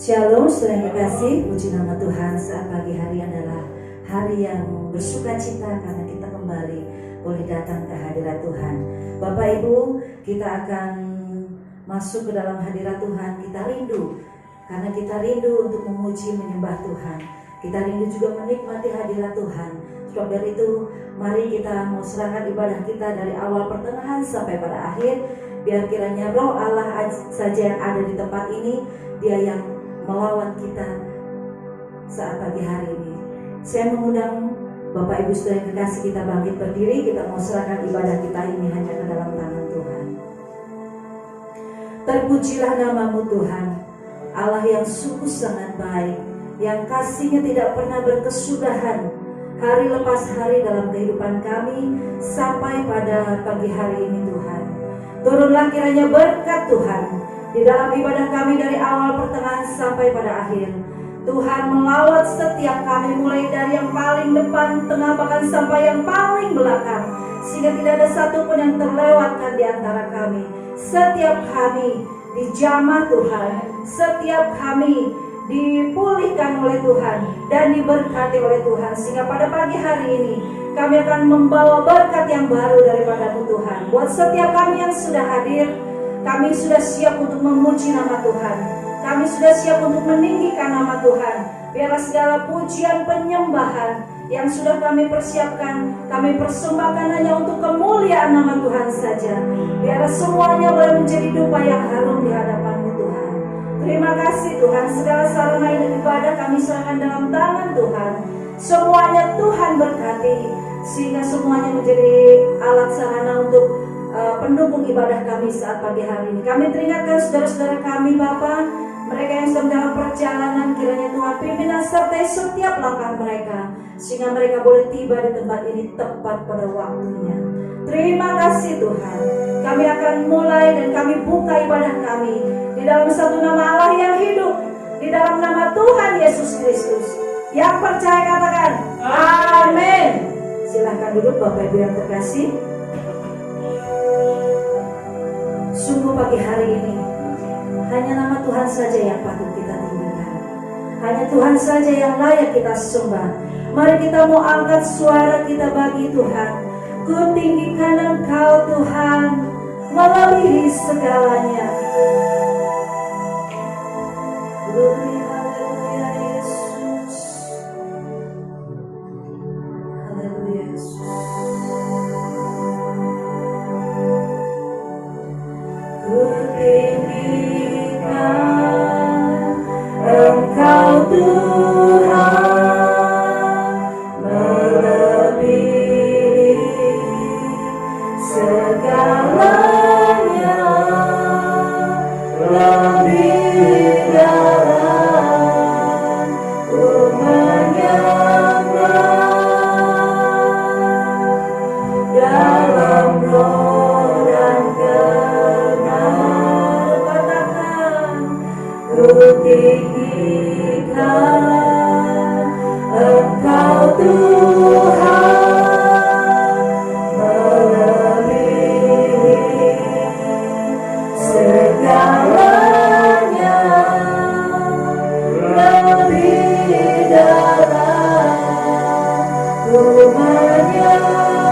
Shalom, saudara yang kekasih, puji nama Tuhan. Saat pagi hari adalah hari yang bersuka cita karena kita kembali boleh datang ke hadirat Tuhan. Bapak Ibu, kita akan masuk ke dalam hadirat Tuhan. Kita rindu, karena kita rindu untuk memuji menyembah Tuhan. Kita rindu juga menikmati hadirat Tuhan. Sebab dari itu, mari kita mau serahkan ibadah kita dari awal pertengahan sampai pada akhir. Biar kiranya roh Allah saja yang ada di tempat ini, Dia yang melawan kita saat pagi hari ini. Saya mengundang Bapak Ibu saudara yang kekasih, kita bangkit berdiri. Kita mau serahkan ibadah kita ini hanya ke dalam tangan Tuhan. Terpujilah namamu Tuhan, Allah yang sungguh sangat baik, yang kasih-Nya tidak pernah berkesudahan, hari lepas hari dalam kehidupan kami sampai pada pagi hari ini Tuhan. Turunlah kiranya berkat Tuhan di dalam ibadah kami dari awal pertengahan sampai pada akhir. Tuhan melawat setiap kami, mulai dari yang paling depan, tengah, bahkan sampai yang paling belakang, sehingga tidak ada satupun yang terlewatkan di antara kami. Setiap kami dijamah Tuhan, setiap kami dipulihkan oleh Tuhan dan diberkati oleh Tuhan, sehingga pada pagi hari ini kami akan membawa berkat yang baru daripada-Mu Tuhan. Buat setiap kami yang sudah hadir, kami sudah siap untuk memuji nama Tuhan. Kami sudah siap untuk meninggikan nama Tuhan. Biarlah segala pujian penyembahan yang sudah kami persiapkan, kami persembahkan hanya untuk kemuliaan nama Tuhan saja. Biarlah semuanya boleh menjadi dupa yang harum di hadapan-Mu Tuhan. Terima kasih Tuhan, segala sarana ibadah kami serahkan dalam tangan Tuhan. Semuanya Tuhan berkati, sehingga semuanya menjadi alat sarana untuk pendukung ibadah kami saat pagi hari ini. Kami teringatkan saudara-saudara kami Bapa, mereka yang sedang dalam perjalanan, kiranya Tuhan pimpin dan sertai setiap langkah mereka, sehingga mereka boleh tiba di tempat ini tepat pada waktunya. Terima kasih Tuhan. Kami akan mulai dan kami buka ibadah kami di dalam satu nama Allah yang hidup, di dalam nama Tuhan Yesus Kristus. Yang percaya katakan amin. Silahkan duduk Bapak Ibu yang terkasih. Sungguh pagi hari ini hanya nama Tuhan saja yang patut kita tinggikan. Hanya Tuhan saja yang layak kita sembah. Mari kita mau angkat suara kita bagi Tuhan. Ku tinggikan Engkau Tuhan, melebihi segalanya. Haleluya Yesus. Haleluya Yesus. Ku tinggikan Engkau Tuhan, melebihi segalanya, lebih dalam ku menyembah dalam roh dan kebenaran. Katakan, ku tinggikan Engkau Tuhan, melebihi segalanya, lebih dalam ku menyembah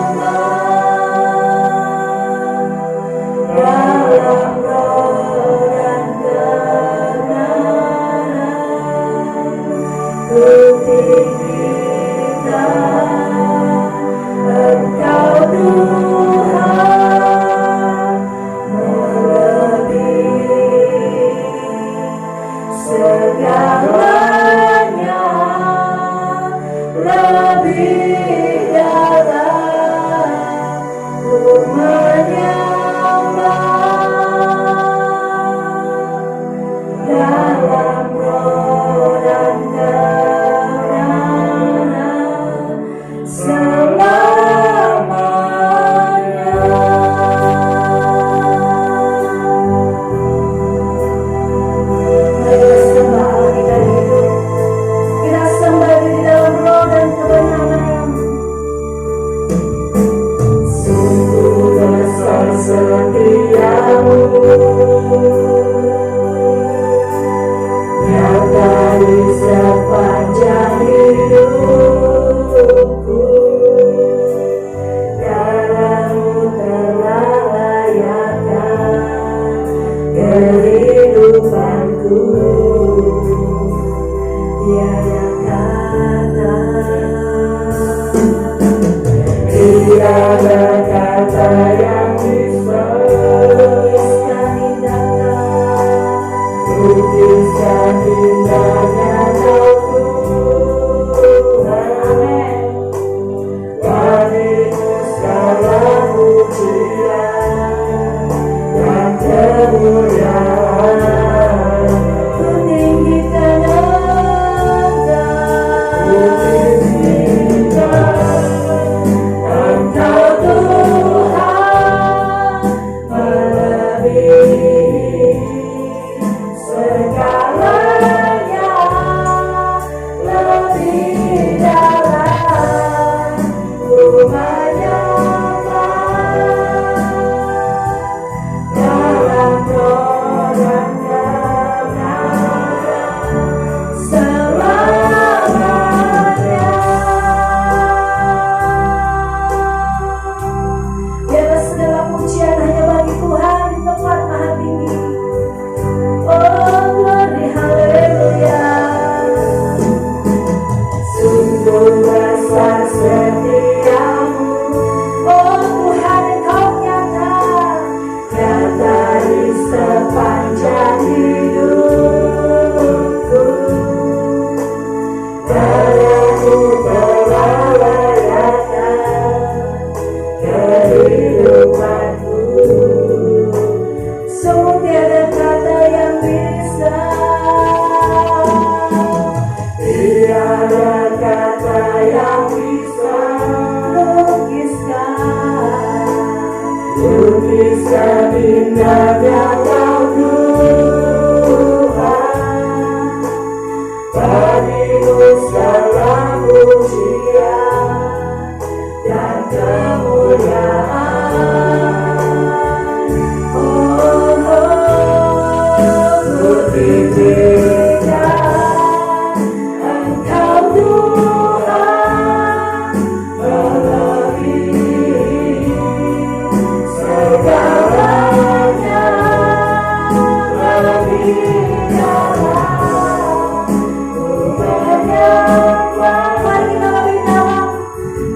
dalam roh dan kebenaran. Ku tinggikan Lukiskan indahnya Kau Tuhan, bagimu segala pujian dan kemuliaan. Ku tinggikan Engkau Tuhan, melebihi segalanya, lebih dalam ku menyembah dalam roh dan kebenaran selamanya. Biarlah segala pujian hanya bagi Tuhan di tempat maha tinggi. Oh glory haleluya. Sungguh besar setiamu, Oh Tuhan Engkau nyata, nyata di sepanjang hidupku. Darahmu telah layakan kehidupanku. sungguh tiada kata yang bisa. Tiada kata yang bisa lukiskan indahnya Kau Tuhan, bagimu segala pujian dan kemuliaan. Oh, ku tinggikan Engkau Tuhan, melebihi segalanya, lebih dalam ku menyembah. Mari kita lebih dalam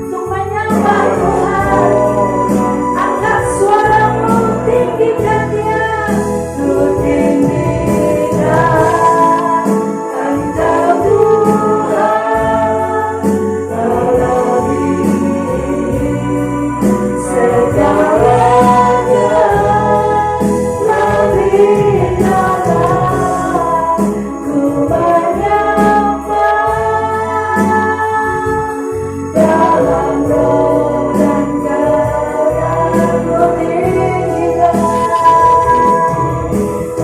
untuk menyembah Tuhan. Angkat suaramu, tinggikan Dia. Ku tinggikan Engkau Tuhan, melebihi segalanya, lebih dalam ku menyembah dalam roh dan kebenaran. Ku tinggikan.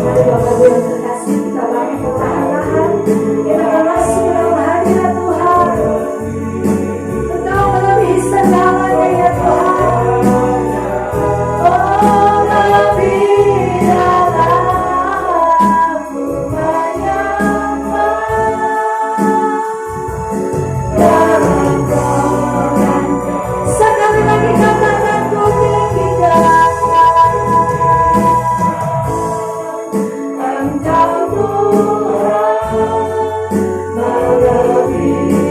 Mari Bapak Ibu yang terkasih, kita bangkit perlahan-lahan. Kita akan masuk dalam hadirat Tuhan. Engkau melebihi segalanya ya Tuhan. Oh lebih dalam ku menyembah dalam roh dan sekali lagi katakan ku tinggikan Engkau Tuhan, melebihi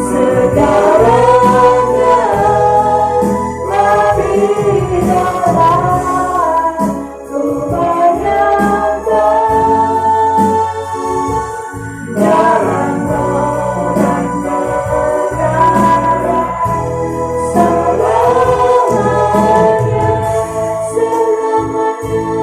segalanya, lebih dalam ku menyembah dalam roh dan kebenaran selamanya, selamanya.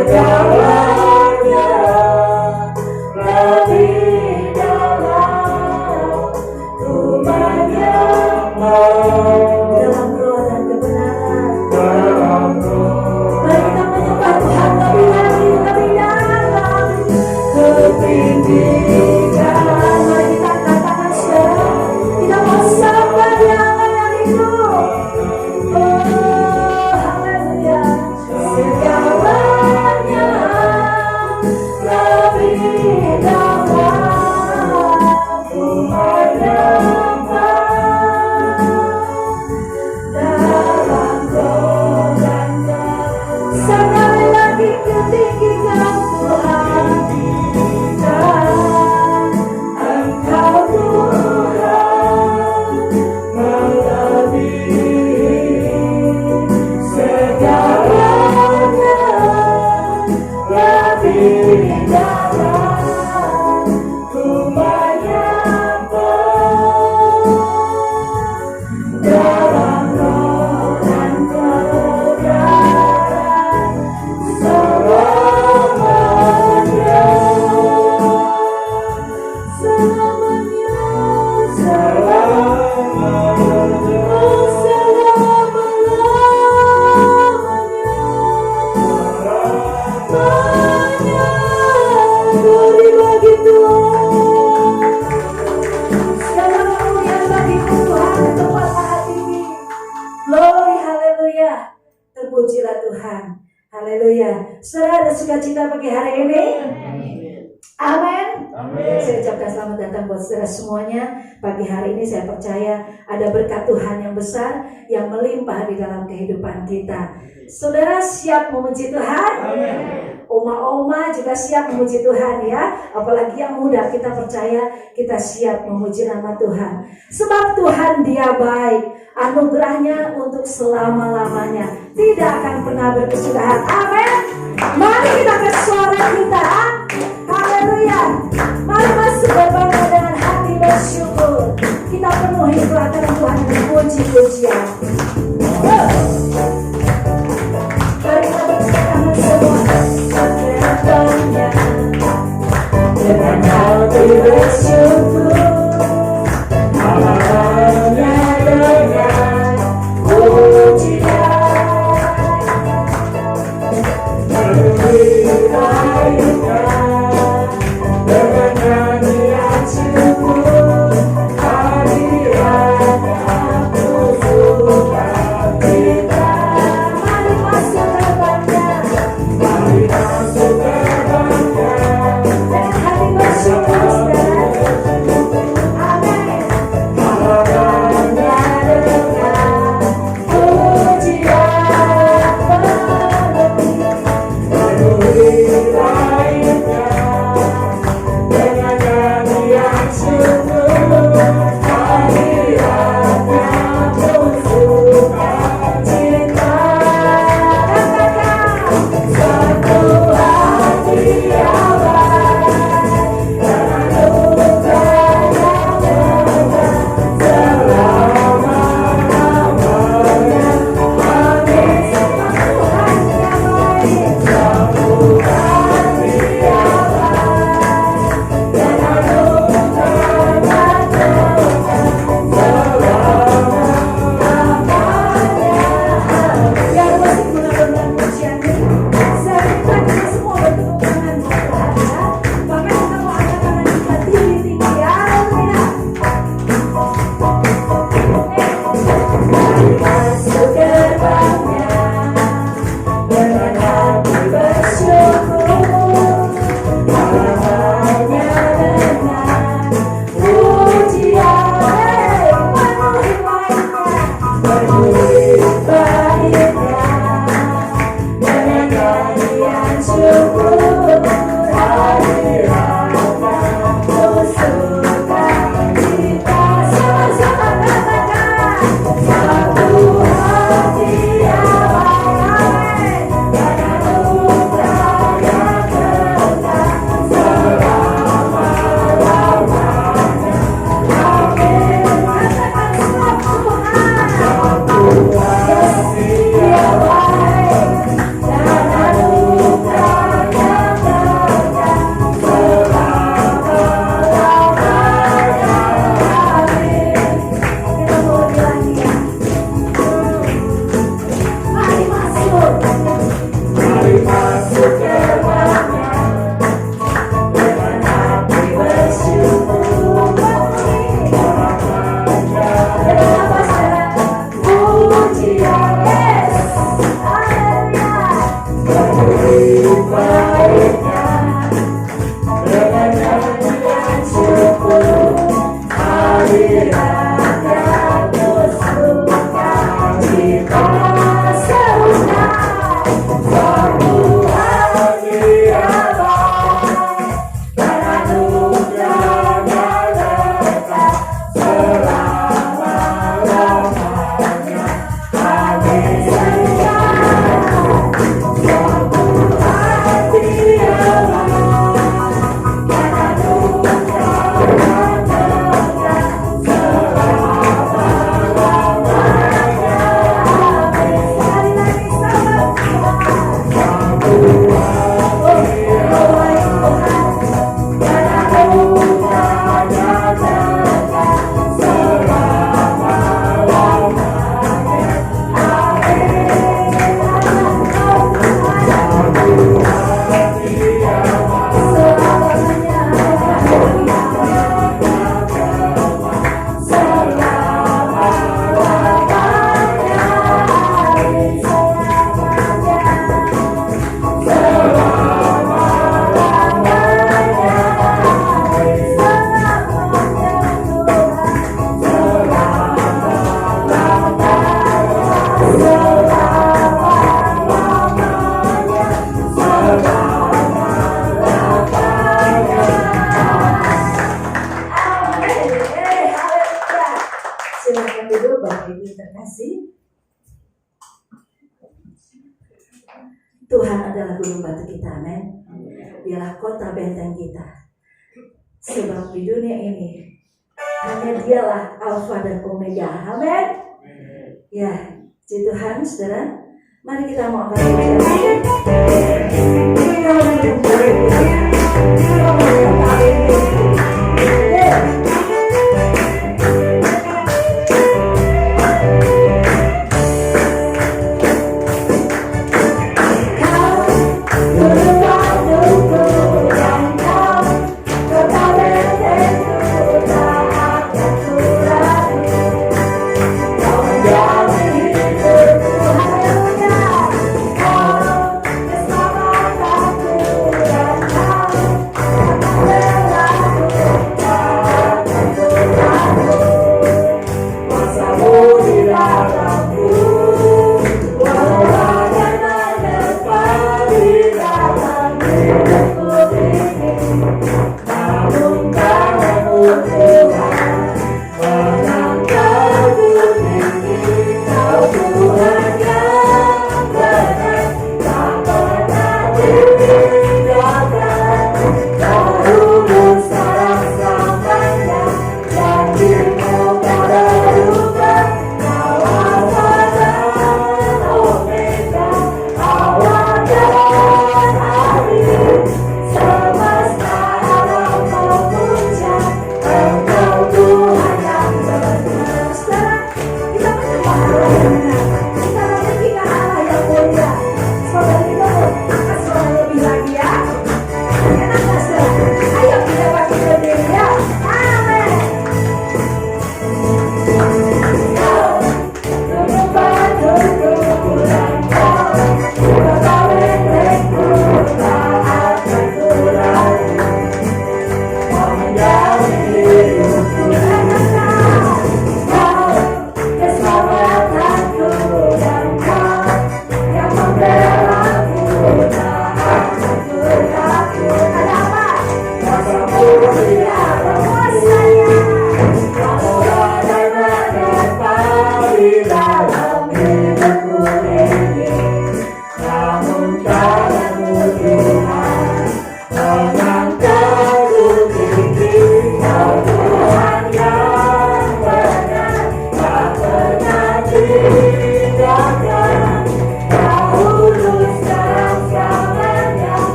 segalanya lebih dalam, ku menyembah dalam roh dan kebenaran. dalam roh. Mari kita menyembah Tuhan lebih lagi, lebih dalam. Ketinggian Mari kita angkat tangan saudara. Kita mau sembah Dia Allah yang hidup. Oh, haleluya. segalanya lebih dalam, ku menyembah dalam roh dan Sekali lagi ketinggian Tuhan. Engkau Tuhan melebihi segalanya, lebih dalam, ku menyembah dalam roh dan kebenaran selamanya. Selamanya, Oh, selamanya. Glory bagi Tuhan. Segala kemuliaan bagi-Mu Tuhan di tempat saat ini. Glory, haleluya. Terpujilah Tuhan. Haleluya. Saudara ada sukacita pagi hari ini? Amin. Saya ucapkan selamat datang buat saudara semuanya. Pagi hari ini saya percaya ada berkat Tuhan yang besar yang melimpah di dalam kehidupan kita. Saudara siap memuji Tuhan? Oma-oma juga siap memuji Tuhan ya. Apalagi yang muda, kita percaya kita siap memuji nama Tuhan. Sebab Tuhan Dia baik. Anugerahnya untuk selama-lamanya, tidak akan pernah berkesudahan. Amin. Mari kita ke suara kita. Haleluya. Mari masuk berbangga dengan hati bersyukur. Kita penuhi pelataran Tuhan dengan puji-pujian. Mari kita bersama semua. Sebenarnya dengan hati bersyukur, hanya dengan pujian, lebih baiknya dengan nyanyian syukur, hadiratnya ku sukacita. mari masuk terbangnya Mari masuk terbangnya dengan hati bersyukur, saudara. Amin. hanya dengan Pujian berlebih, lebih baiknya dengan nyanyian syukur, hadiratnya ku sukacita. Satu hati yang baik dan anugerah yang benar selama-lamanya. Amin. Satu hati yang baik dan anugerah yang selamanya. biar musik benar-benar pujian ini. Saya minta kita semua bertepuk tangan buat Tuhan ya. Bahkan kita mau angkat tangan kita tinggi-tinggi. Haleluya. Masuk gerbangnya dengan hati bersyukur, hanya dengan pujian, penuhi baiknya dengan nyanyian syukur, hadiratnya ku sukacita. Sama-sama katakan, satu hati yang baik dan anugerah yang benar selama-lamanya. Amin. Katakan sebab Tuhan. Satu hati yang baik dan anugerah baiknya dengan nyanyian syukur hadirat yang bersuka cita selesai Tuhan dia baik dan anugerahnya lekat selama-lamanya. Amin. Silakan duduk Bapak Ibu terkasih. Tuhan adalah gunung batu kita, amin. Dialah kota benteng kita. Sebab di dunia ini hanya dialah Alfa dan Omega, amin. Ya, puji Tuhan, saudara. Mari kita mau angkat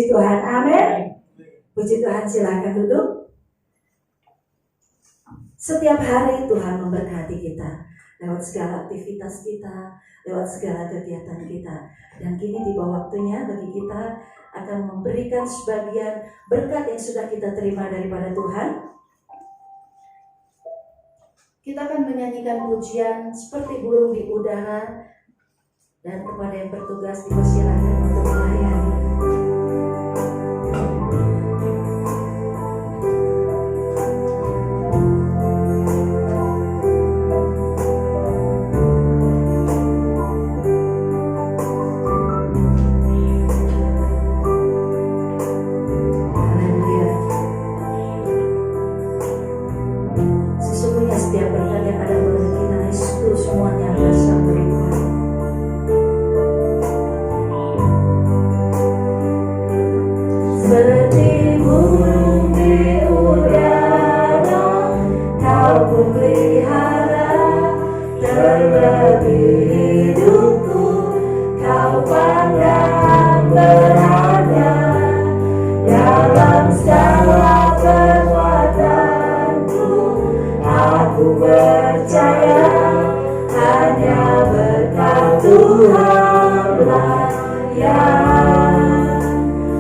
Puji Tuhan, amin. Puji Tuhan, silakan duduk. Setiap hari Tuhan memberkati kita lewat segala aktivitas kita, lewat segala kegiatan kita. Dan kini tiba waktunya bagi kita akan memberikan sebagian berkat yang sudah kita terima daripada Tuhan. Kita akan menyanyikan pujian seperti burung di udara, dan kepada yang bertugas dipersilakan untuk melayani.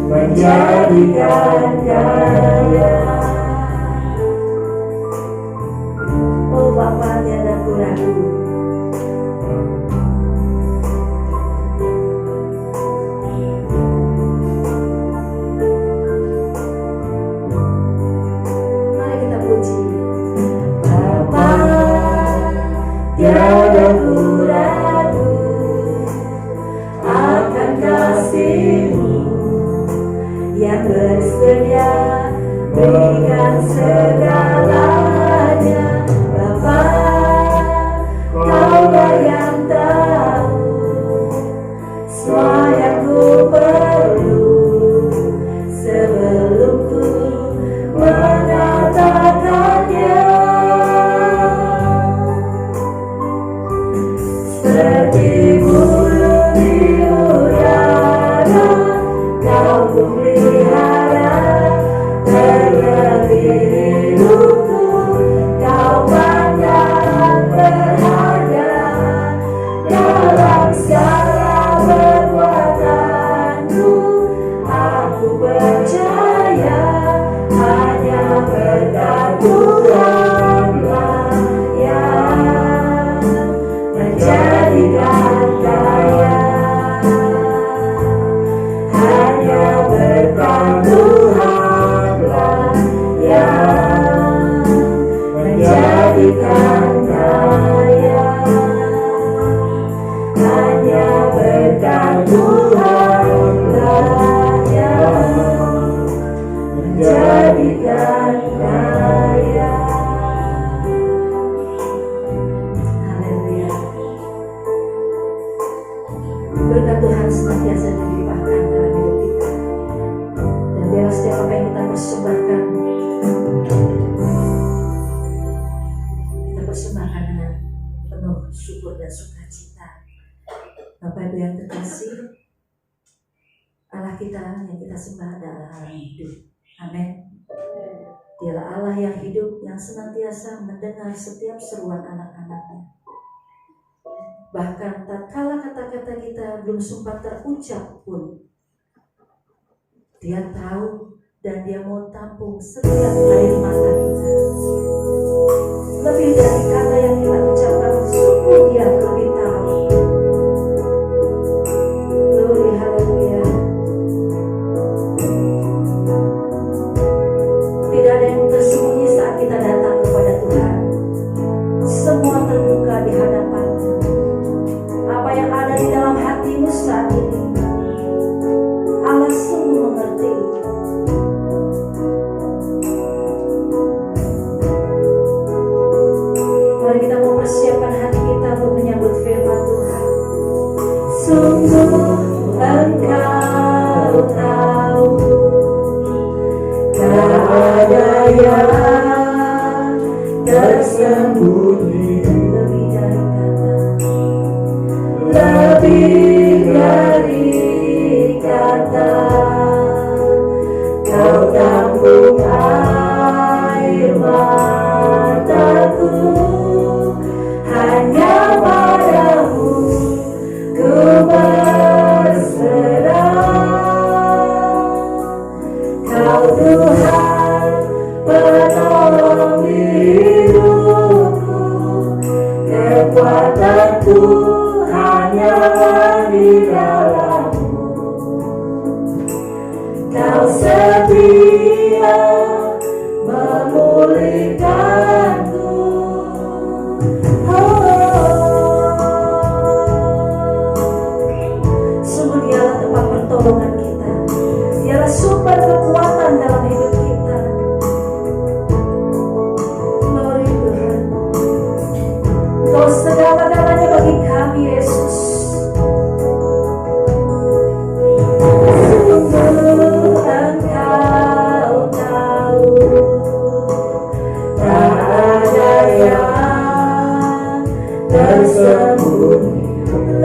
Menjadikan kaya. Oh Bapa tiada ragu. Mari kita puji. Bapa tiada ragu akan kasih-Mu yang bersedia berikan segalanya. Bapa, Kau-lah yang tahu semua yang ku perlu sebelum ku mengatakannya. Seperti burung di udara, Kau pelihara terlebih hidupku, Kau pandang berharga dalam segala perbuatanku. Aku percaya hanya berkat Tuhanlah yang menjadikan kaya. Tuhanlah yang menjadikan kaya. Hanya berkat Tuhanlah yang menjadikan kaya. Haleluya. Berkat Tuhan senantiasa dilimpahkan dalam hidup kita. Biar setiap apa yang kita persembahkan, kita persembahkan dengan penuh syukur dan sukacita. Bapak Ibu yang terkasih, Allah kita yang kita sembah adalah Allah yang hidup. Amin. Dialah Allah yang hidup, yang senantiasa mendengar setiap seruan anak-anaknya. Bahkan tatkala kata-kata kita belum sempat terucap pun, Dia tahu dan Dia mau tampung setiap air mata kita. Lebih dari kata yang kita ucapkan, sungguh Dia lebih tahu. Glory, haleluya. Tidak ada yang tersembunyi saat kita datang kepada Tuhan. Semua terbuka di hadapan-Nya. Apa yang ada di dalam hatimu saat ini, Allah sungguh mengerti. Mari kita mau persiapkan hati kita untuk menyambut firman Tuhan. Sungguh Engkau tahu, tak ada yang tersembunyi. Lebih dari kata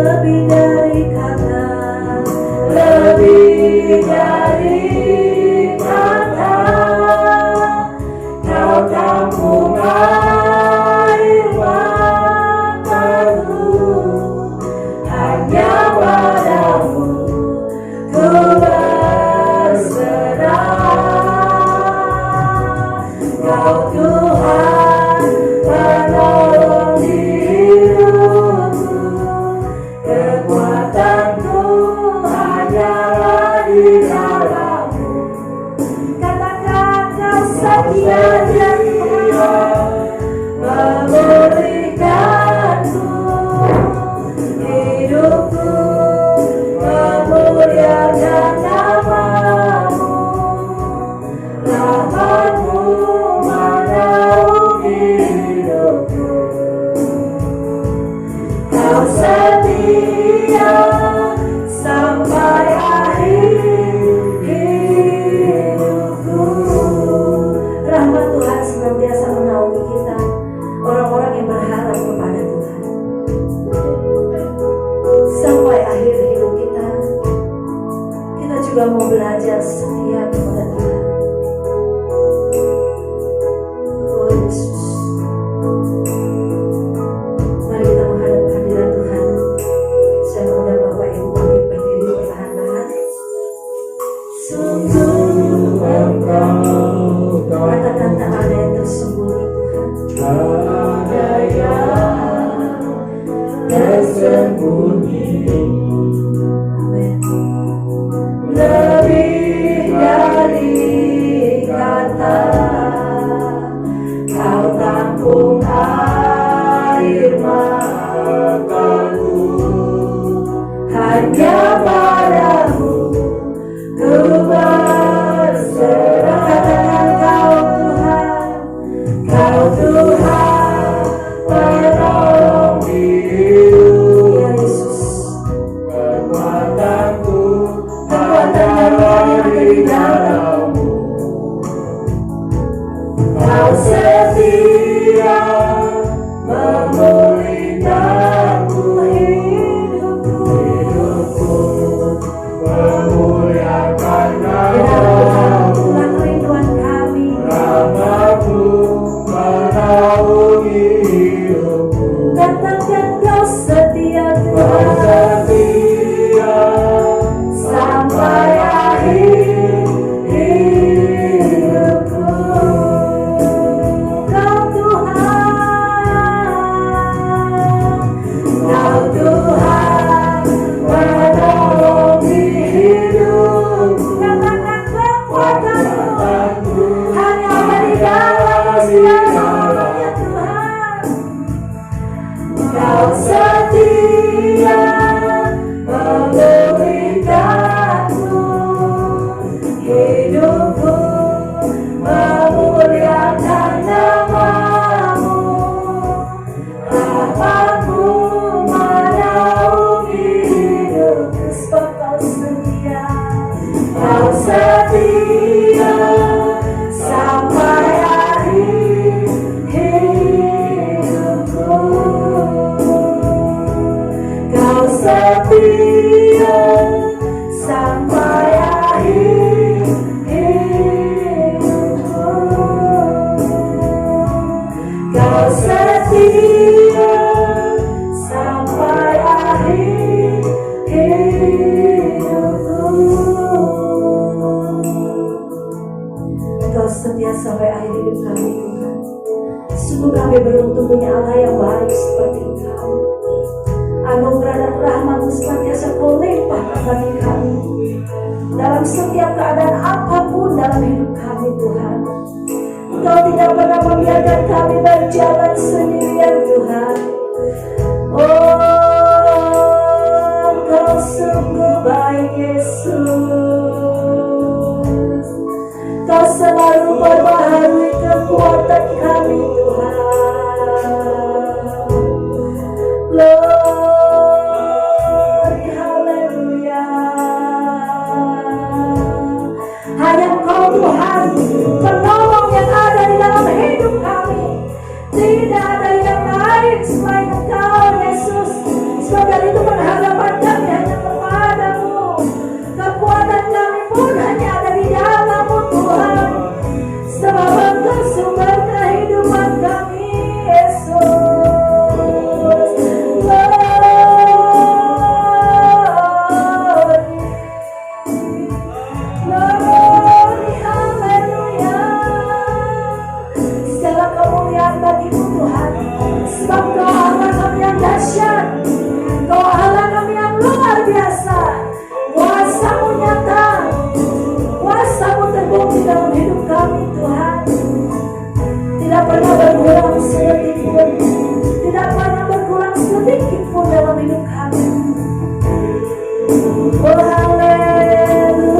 lebih dari kata, lebih dari kata. Kau tampung air mataku, hanya padamu ku berserah. Kau Tuhan penolong hidupku, kekuatanku hanyalah di dalam-Mu. Katakan kau setia dan memulihkanku, hidupku memuliakan nama-Mu. Rahmat-Mu menaungi hidupku. Kau setia sampai akhir hidupku. Rahmat Tuhan senantiasa menaungi kita, orang-orang yang berharap kepada Tuhan. Sampai akhir hidup kita, kita juga mau belajar setia kepada Tuhan. Oh Yesus, mari kita menghadap hadirat Tuhan. Saya mengundang Bapak Ibu bangkit berdiri perlahan-lahan. Sungguh Engkau, katakan tak ada yang tersembunyi Tuhan. Ada yang tersembunyi. Amin. Lebih dari kata, Kau tampung air mataku, hanya padamu ku berserah. Katakan Kau Tuhan penolong hidupku. Ya Yesus, kekuatanku hanyalah di dalam-Mu. Kau setia memulihkanku, hidupku memuliakan nama-Mu. Kerinduan kami, Rahmat-Mu menaungi hidupku. Katakan Kau setia Tuhan, setia sampai akhir hidupku. Kau Tuhan menolongi hidupku. Katakan kekuatanku hanya di dalam segala-galanya Tuhan. Kau setia memulihkanku, hidupku memuliakan nama-Mu. Rahmat-Mu menaungi hidupku. Sebab Kau setia, Kau setia sampai akhir hidupku. Kau setia sampai akhir hidupku. Kau setia sampai akhir hidupku. Kau setia sampai akhir hidup kami Tuhan. Sungguh kami beruntung punya Allah yang baik seperti Engkau. Anugerah dan rahmat-Mu senantiasa Kau limpahkan bagi kami dalam setiap keadaan apapun dalam hidup kami Tuhan. Kau tidak pernah membiarkan kami berjalan sendirian Tuhan. Oh, Kau sungguh baik Yesus. Kau selalu perbaharui kekuatan kami Tuhan. Glory, haleluya. Hanya Kau Tuhan penolong yang ada di dalam hidup kami. Tidak ada yang lain selain Engkau Yesus. Sebab dari itu biasa. Kuasa-Mu nyata, Kuasa-Mu terbukti dalam hidup kami Tuhan. Tidak pernah berkurang sedetik pun, tidak pernah berkurang sedikit pun dalam hidup kami. Oh haleluya.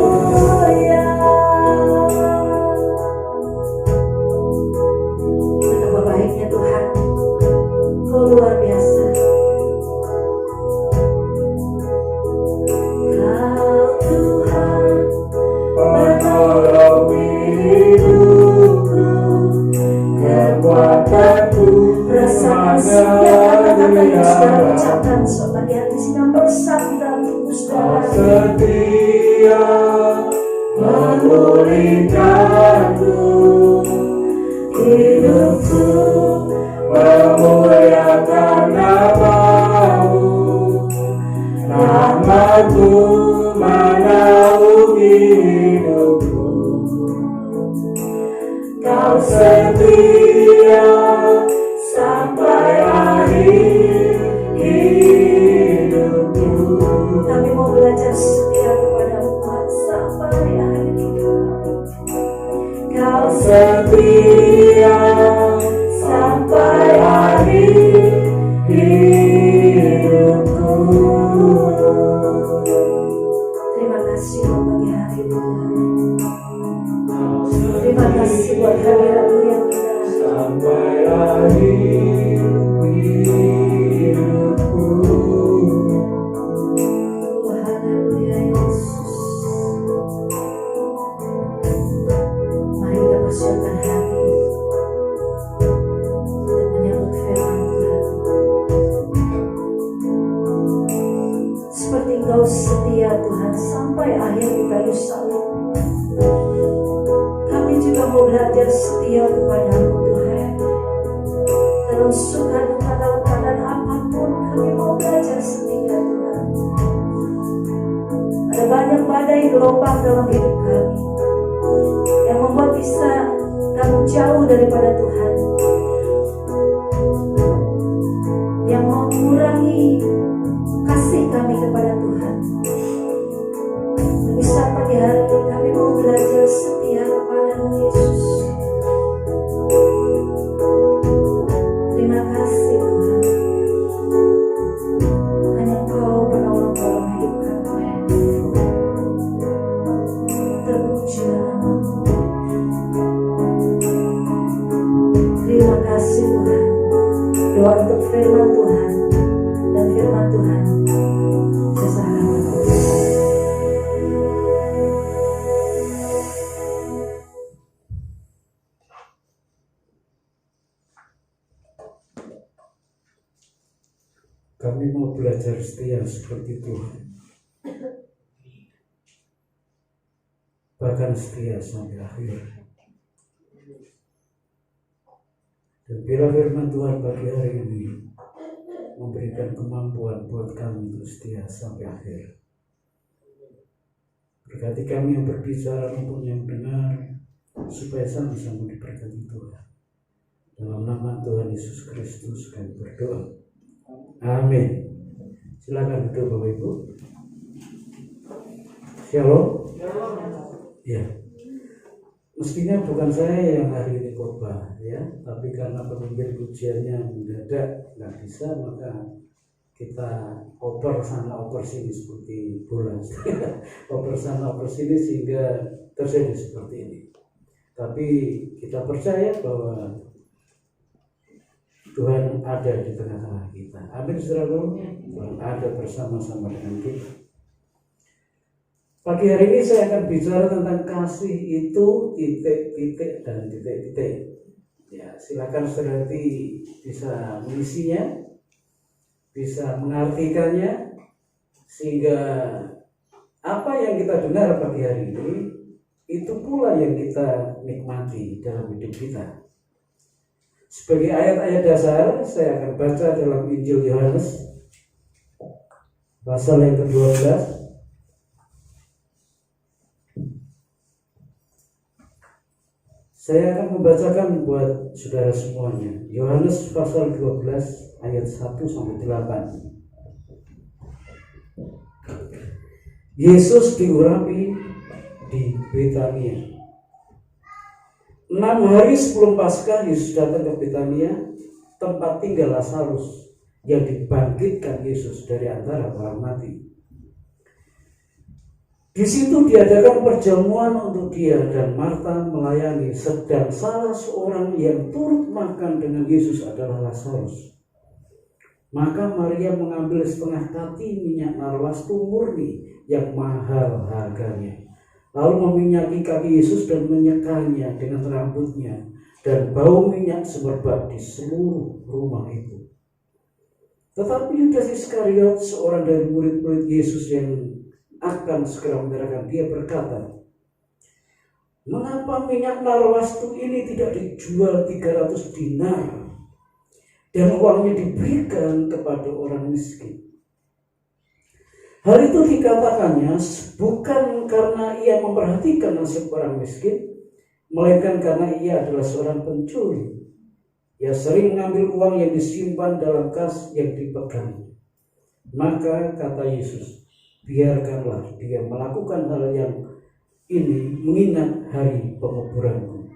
Betapa baiknya Tuhan, Kau luar biasa. Kau Tuhan menolong hidupku, kekuatanku. Rasakan setiap kata-kata yang sudah ucapkan sebagai hati sidang bersatu dalam tubuh saudara. Setia memulihkanku, hidupku memuliakan nama-Mu, nama-Mu menaungi hidupku. Kau setia sampai akhir hidupku. Kami mau belajar setia kepada-Mu Tuhan sampai akhir hidup. Kau Setia sampai akhir hidupku. Terima kasih buat pagi hari ini Tuhan. Terima kasih buat hadirat-Mu yang indah. Sampai akhir hidupku. Oh haleluya Yesus. Mari kita persiapkan hati untuk menyambut firman Tuhan. Seperti Engkau setia Tuhan sampai akhir di kayu salib, kami juga mau belajar setia kepada-Mu Tuhan. Dalam suka duka, dalam keadaan apapun, kami mau belajar setia Tuhan. Ada banyak badai gelombang dalam hidup kami yang membuat bisa kami jauh daripada Tuhan, yang mau mengurangi kasih kami kepada Tuhan. Tapi saat pagi hari ini kami mau belajar setia kepada-Mu Yesus. Terima kasih Tuhan, hanya Engkau penolong dalam hidup kami. Terpujilah nama-Mu. Terima kasih Tuhan. Doa untuk firman Tuhan, dan firman Tuhan saya serahkan kepada-Mu. Kami mau belajar setia seperti Tuhan, bahkan setia sampai akhir. Dan bila firman Tuhan pagi hari ini memberikan kemampuan buat kami untuk setia sampai akhir, berkati kami yang berbicara maupun yang dengar, supaya sama-sama diberkati Tuhan. Dalam nama Tuhan Yesus Kristus kami berdoa. Amin. Silakan duduk Bapak Ibu. Shalom. Ya. Mestinya bukan saya yang hari ini khotbah ya, tapi karena pemimpin pujiannya mendadak nggak bisa, maka kita oper sana oper sini seperti bola. Oper sana oper sini sehingga terjadi seperti ini. Tapi kita percaya bahwa Tuhan ada di tengah-tengah kita. Amin, saudaraku. Tuhan ada bersama-sama dengan kita. Pagi hari ini saya akan bicara tentang kasih itu titik-titik dan titik-titik. Ya, silakan saudara bisa mengisinya, bisa mengartikannya, sehingga apa yang kita dengar pagi hari ini itu pula yang kita nikmati dalam hidup kita. Sebagai ayat-ayat dasar, saya akan baca dalam Injil Yohanes pasal yang ke-12. Saya akan membacakan buat saudara semuanya. Yohanes pasal 12 ayat 1 sampai 8. Yesus diurapi di Betania. 6 hari sebelum Paskah Yesus datang ke Betania, tempat tinggal Lazarus yang dibangkitkan Yesus dari antara orang mati. Di situ diadakan perjamuan untuk dia dan Marta melayani, sedang salah seorang yang turut makan dengan Yesus adalah Lazarus. Maka Maria mengambil setengah kati minyak narwastu murni yang mahal harganya, lalu meminyaki kaki Yesus dan menyekanya dengan rambutnya, dan bau minyak semerbak di seluruh rumah itu. Tetapi Yudas Iskariot, seorang dari murid-murid Yesus yang akan segera menyerahkan dia, berkata, "Mengapa minyak narwastu ini tidak dijual 300 dinar dan uangnya diberikan kepada orang miskin?" Hal itu dikatakannya bukan karena ia memperhatikan nasib orang miskin, melainkan karena ia adalah seorang pencuri. Ia sering mengambil uang yang disimpan dalam kas yang dipegang. Maka kata Yesus, "Biarkanlah dia melakukan hal yang ini mengingat hari penguburanku.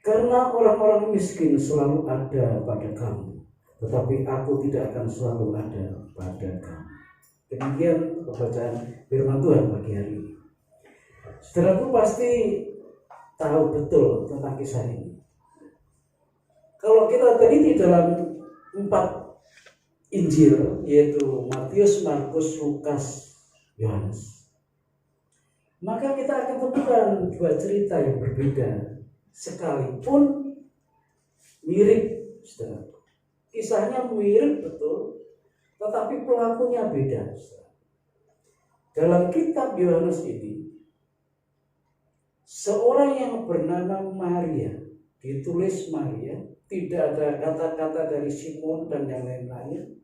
Karena orang-orang miskin selalu ada pada kamu, tetapi aku tidak akan selalu ada pada kamu." Demikian pembacaan firman Tuhan pagi hari ini. Saudaraku pasti tahu betul tentang kisah ini. Kalau kita teliti dalam 4 Injil, yaitu Matius, Markus, Lukas, Yohanes, maka kita akan temukan 2 cerita yang berbeda, sekalipun mirip, saudara. Kisahnya mirip betul, tetapi pelakunya beda. Dalam kitab Yohanes ini, seorang yang bernama Maria, ditulis Maria, tidak ada kata-kata dari Simon dan yang lain-lain.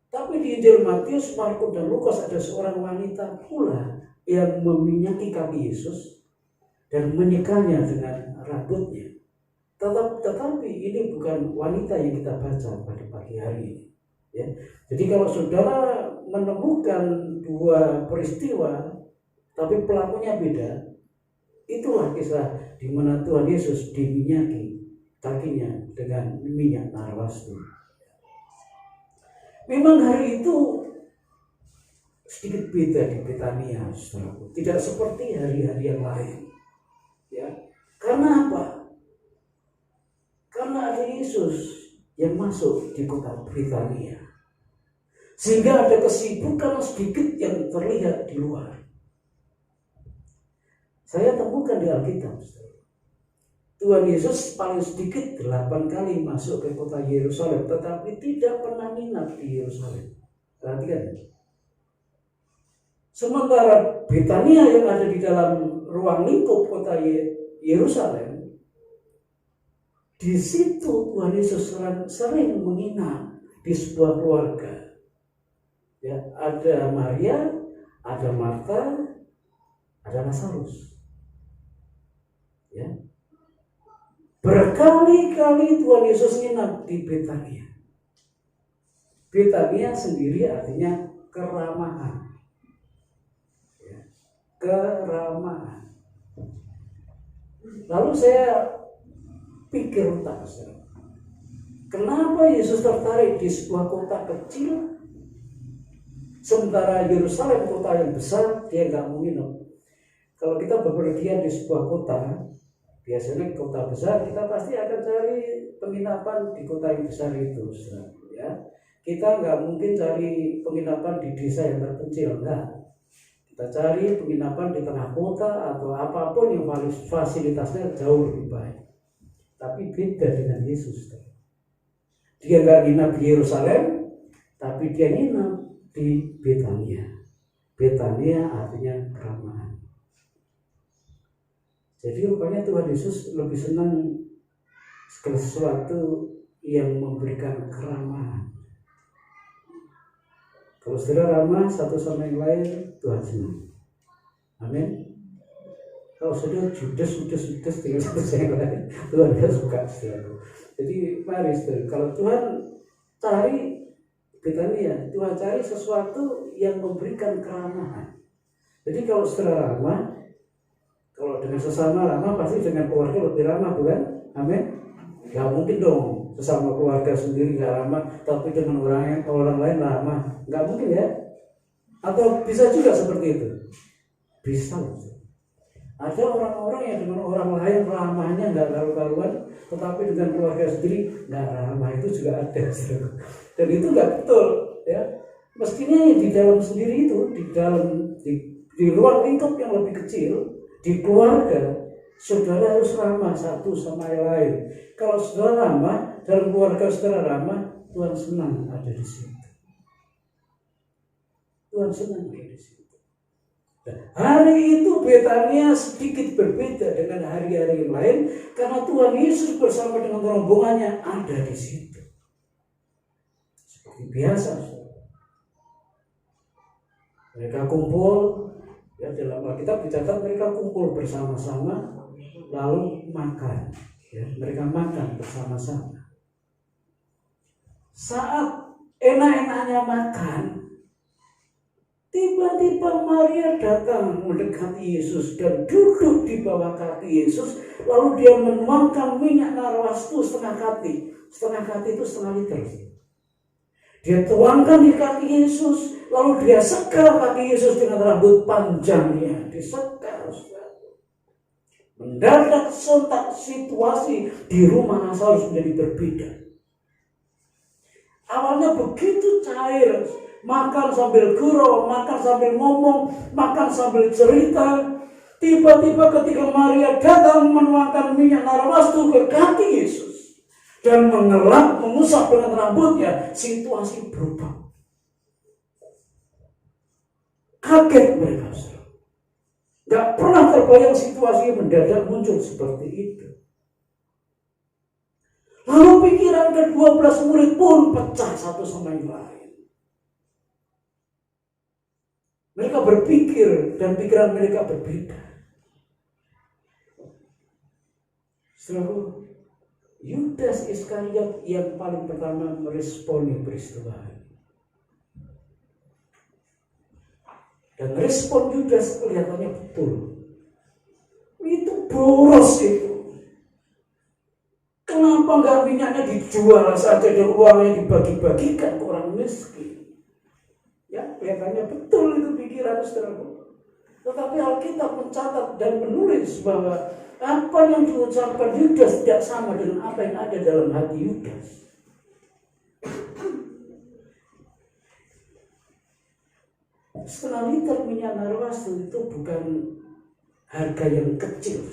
Tapi di Injil Matius, Markus, dan Lukas ada seorang wanita pula yang meminyaki kaki Yesus dan menyekanya dengan rambutnya. Tetapi ini bukan wanita yang kita baca pada pagi hari ini. Ya. Jadi kalau saudara menemukan 2 peristiwa, tapi pelakunya beda, itulah kisah di mana Tuhan Yesus diminyaki kakinya dengan minyak narwastu. Memang hari itu sedikit beda di Betania, saudaraku. Tidak seperti hari-hari yang lain. Ya. Karena apa? Karena ada Yesus yang masuk di kota Betania, sehingga ada kesibukan sedikit yang terlihat di luar. Saya temukan di Alkitab, Tuhan Yesus paling sedikit 8 kali masuk ke kota Yerusalem, tetapi tidak pernah minat di Yerusalem. Perhatikan. Sementara Betania yang ada di dalam ruang lingkup kota Yerusalem, di situ Tuhan Yesus sering menginap di sebuah keluarga. Ya, ada Maria, ada Marta, ada Lazarus. Ya. Berkali-kali Tuhan Yesus nginap di Betania. Betania sendiri artinya keramahan. Ya, keramahan. Lalu saya pikir otak, kenapa Yesus tertarik di sebuah kota kecil, sementara Yerusalem kota yang besar dia nggak mau nginep. Kalau kita bepergian di sebuah kota, biasanya kota besar, kita pasti akan cari penginapan di kota yang besar itu, ya. Kita nggak mungkin cari penginapan di desa yang terpencil, enggak. Kita cari penginapan di tengah kota atau apapun yang fasilitasnya jauh lebih baik. Tapi beda dengan Yesus. Dia nggak nginap di Yerusalem, tapi dia nginap di Betania. Betania artinya keramahan. Jadi rupanya Tuhan Yesus lebih senang segala sesuatu yang memberikan keramahan. Kalau saudara ramah satu sama yang lain, Tuhan senang. Amin. Kalau saudara judes dengan satu sama yang lain, Tuhan gak suka, saudara. Jadi mari saudara, kalau Tuhan cari Betania, Tuhan cari sesuatu yang memberikan keramahan. Jadi kalau saudara ramah, kalau dengan sesama ramah pasti dengan keluarga lebih ramah, bukan? Amin. Gak mungkin dong sesama keluarga sendiri gak ramah, tapi dengan orang lain ramah. Gak mungkin ya. Atau bisa juga seperti itu. Bisa. Ada orang-orang yang dengan orang lain ramahnya gak karu-karuan, tetapi dengan keluarga sendiri gak ramah, itu juga ada. Dan itu gak betul ya. Mestinya di dalam sendiri itu, di ruang lingkup yang lebih kecil, di keluarga, saudara harus ramah satu sama yang lain. Kalau saudara ramah, dalam keluarga saudara ramah, Tuhan senang ada di situ. Tuhan senang ada di situ. Dan hari itu Betania sedikit berbeda dengan hari-hari yang lain, karena Tuhan Yesus bersama dengan rombongannya ada di situ. Seperti biasa, mereka kumpul. Ya, dalam Alkitab dicatat mereka kumpul bersama-sama lalu makan. Ya, mereka makan bersama-sama. Saat enak-enaknya makan, tiba-tiba Maria datang mendekati Yesus dan duduk di bawah kaki Yesus, lalu dia menuangkan minyak narwastu setengah kati. Setengah kati itu setengah liter. Dia tuangkan di kaki Yesus, lalu dia sekal kaki Yesus dengan rambut panjangnya. Disekal. Mendadak sontak situasi di rumah Lazarus menjadi berbeda. Awalnya begitu cair, makan sambil gurau, makan sambil ngomong, makan sambil cerita. Tiba-tiba ketika Maria datang menuangkan minyak narwastu ke kaki Yesus dan mengelap, mengusap dengan rambutnya, situasi berubah. Kaget mereka. Gak pernah terbayang situasi yang mendadak muncul seperti itu. Lalu pikiran ke-12 murid pun pecah satu sama yang lain. Mereka berpikir dan pikiran mereka berbeda. Setelah Yudas Iskariot yang paling pertama meresponi peristiwa ini. Dan respon Yudas kelihatannya betul. Itu boros itu. Kenapa enggak minyaknya dijual saja dan uangnya dibagi-bagikan ke orang miskin? Ya, kelihatannya betul itu pikiran saudara. Tetapi Alkitab mencatat dan menulis bahwa apa yang diucapkan Yudas tidak sama dengan apa yang ada dalam hati Yudas. Setengah liter minyak narwastu itu bukan harga yang kecil.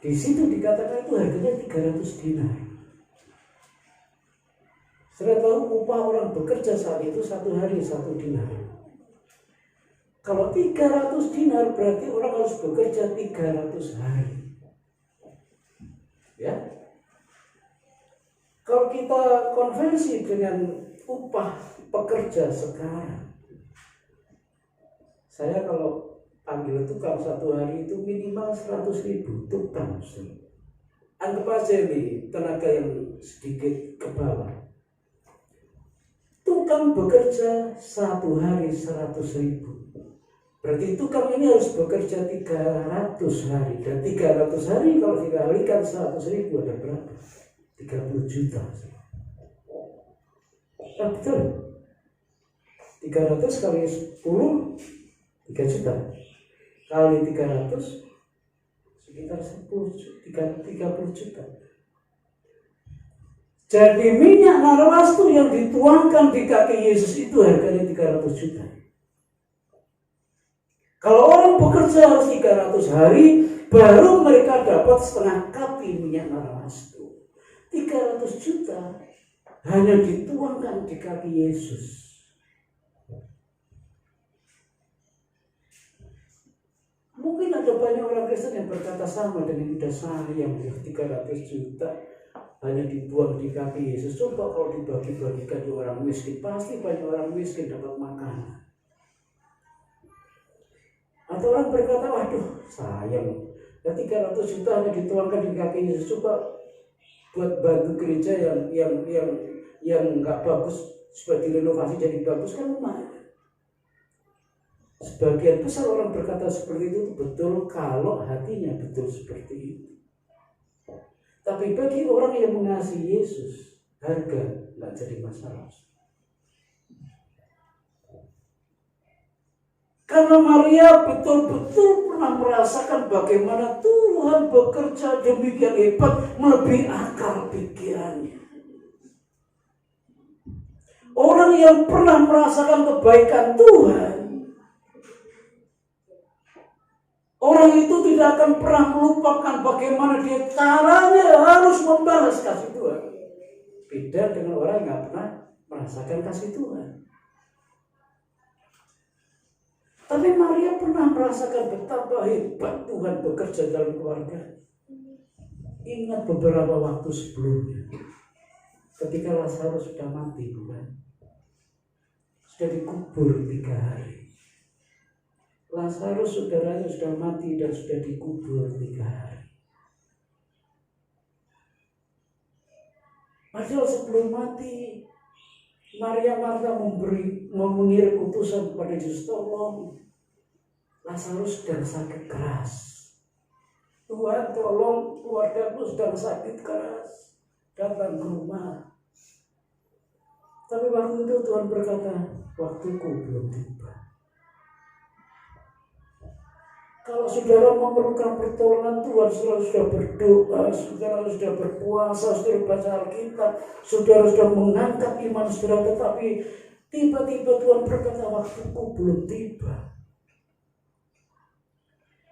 Di situ dikatakan itu harganya 300 dinar. Saya tahu upah orang bekerja saat itu satu hari 1 dinar. Kalau 300 dinar berarti orang harus bekerja 300 hari. Ya. Kalau kita konversi dengan upah pekerja sekarang, saya kalau panggil tukang satu hari itu minimal 100.000 tukang. Anggap aja ini tenaga yang sedikit ke bawah. Tukang bekerja satu hari 100.000. Berarti tukang ini harus bekerja 300 hari. Dan 300 hari kalau dikalikan 100.000 ada berapa? 30 juta. Nah, betul. 300 kali 10 3 juta. Kali 300 sekitar 30 juta. Jadi minyak narwastu yang dituangkan di kaki Yesus itu harganya 300 juta. Kalau orang bekerja harus 300 hari, baru mereka dapat setengah kati minyak narwastu. 300 juta hanya dituangkan di kaki Yesus. Mungkin ada banyak orang Kristen yang berkata sama dengan Yudas, sayang 300 juta hanya dibuang di kaki Yesus. Coba kalau dibagi-bagikan di orang miskin, pasti banyak orang miskin dapat makanan. Atau orang berkata, waduh sayang, 300 juta hanya dituangkan di kaki Yesus. Coba buat bantu gereja yang nggak bagus supaya direnovasi jadi bagus kan lumayan. Sebagian besar orang berkata seperti itu betul kalau hatinya betul seperti itu. Tapi bagi orang yang mengasihi Yesus, harga nggak jadi masalah. Karena Maria betul-betul pernah merasakan bagaimana Tuhan bekerja demikian hebat melebihi akal pikirannya. Orang yang pernah merasakan kebaikan Tuhan, orang itu tidak akan pernah melupakan bagaimana dia caranya harus membalas kasih Tuhan. Beda dengan orang yang nggak pernah merasakan kasih Tuhan. Tapi Maria pernah merasakan betapa hebat Tuhan bekerja dalam keluarga. Ingat beberapa waktu sebelumnya, ketika Lazarus sudah mati, bukan? Sudah dikubur 3 hari. Lazarus saudaranya sudah mati dan sudah dikubur 3 hari. Padahal sebelum mati, Maria Marta mengirim utusan kepada Yesus, tolong, Lazarus sedang sakit keras. Tuhan tolong, keluargaku sedang sakit keras, datang ke rumah. Tapi waktu itu Tuhan berkata, waktuku belum tiba. Kalau saudara memerlukan pertolongan Tuhan, saudara sudah berdoa, saudara sudah berpuasa, saudara baca Alkitab, saudara sudah mengangkat iman saudara, tetapi tiba-tiba Tuhan berkata, waktuku belum tiba.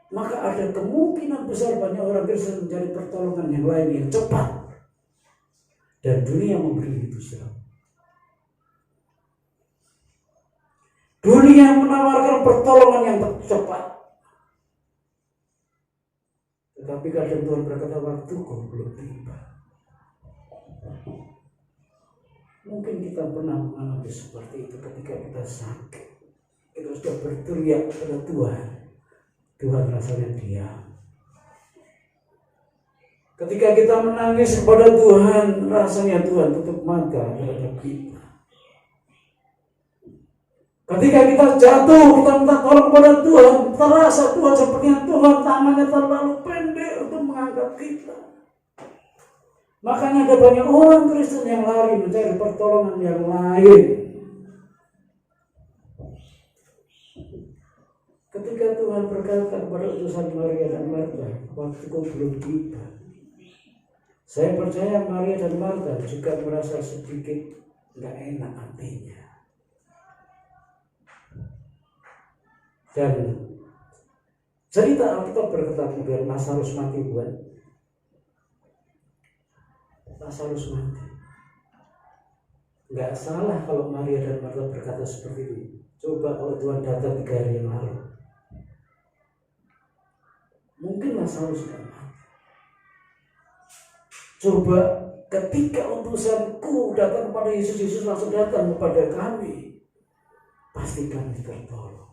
Maka ada kemungkinan besar banyak orang Kristen mencari pertolongan yang lain yang cepat. Dan dunia memberi itu saudara. Dunia menawarkan pertolongan yang cepat. Tetapi kadang Tuhan berkata, waktuku belum tiba. Mungkin kita pernah mengalami seperti itu ketika kita sakit. Kita sudah berteriak kepada Tuhan. Tuhan rasanya diam. Ketika kita menangis kepada Tuhan, rasanya Tuhan tutup mata terhadap kita. Ketika kita jatuh, kita minta tolong kepada Tuhan, terasa Tuhan sepertinya Tuhan tangannya terlalu pendek untuk mengangkat kita. Makanya ada banyak orang Kristen yang lari mencari pertolongan yang lain. Ketika Tuhan berkata kepada utusan Maria dan Marta, waktuku belum tiba. Saya percaya Maria dan Marta juga merasa sedikit nggak enak hatinya. Dan cerita Alkitab berkata kemudian Lazarus mati, bukan? Lazarus mati. Nggak salah kalau Maria dan Marta berkata seperti itu. Coba kalau Tuhan datang 3 hari yang lalu, mungkin Lazarus nggak mati. Coba ketika utusanku datang kepada Yesus, Yesus langsung datang kepada kami, pasti kami tertolong.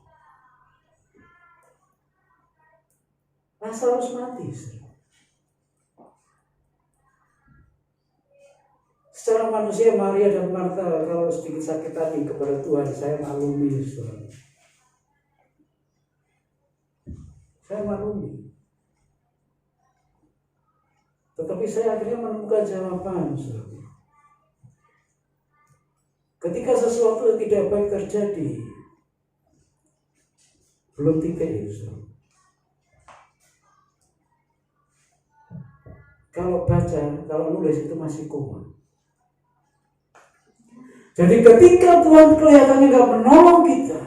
Lazarus mati. Secara manusia Maria dan Marta kalau sedikit sakit hati kepada Tuhan, saya maklumi. Saya maklumi. Tetapi saya akhirnya menemukan jawaban. Ketika sesuatu yang tidak baik terjadi, belum titik itu. Kalau baca, kalau nulis itu masih koma. Jadi ketika Tuhan kelihatannya gak menolong kita,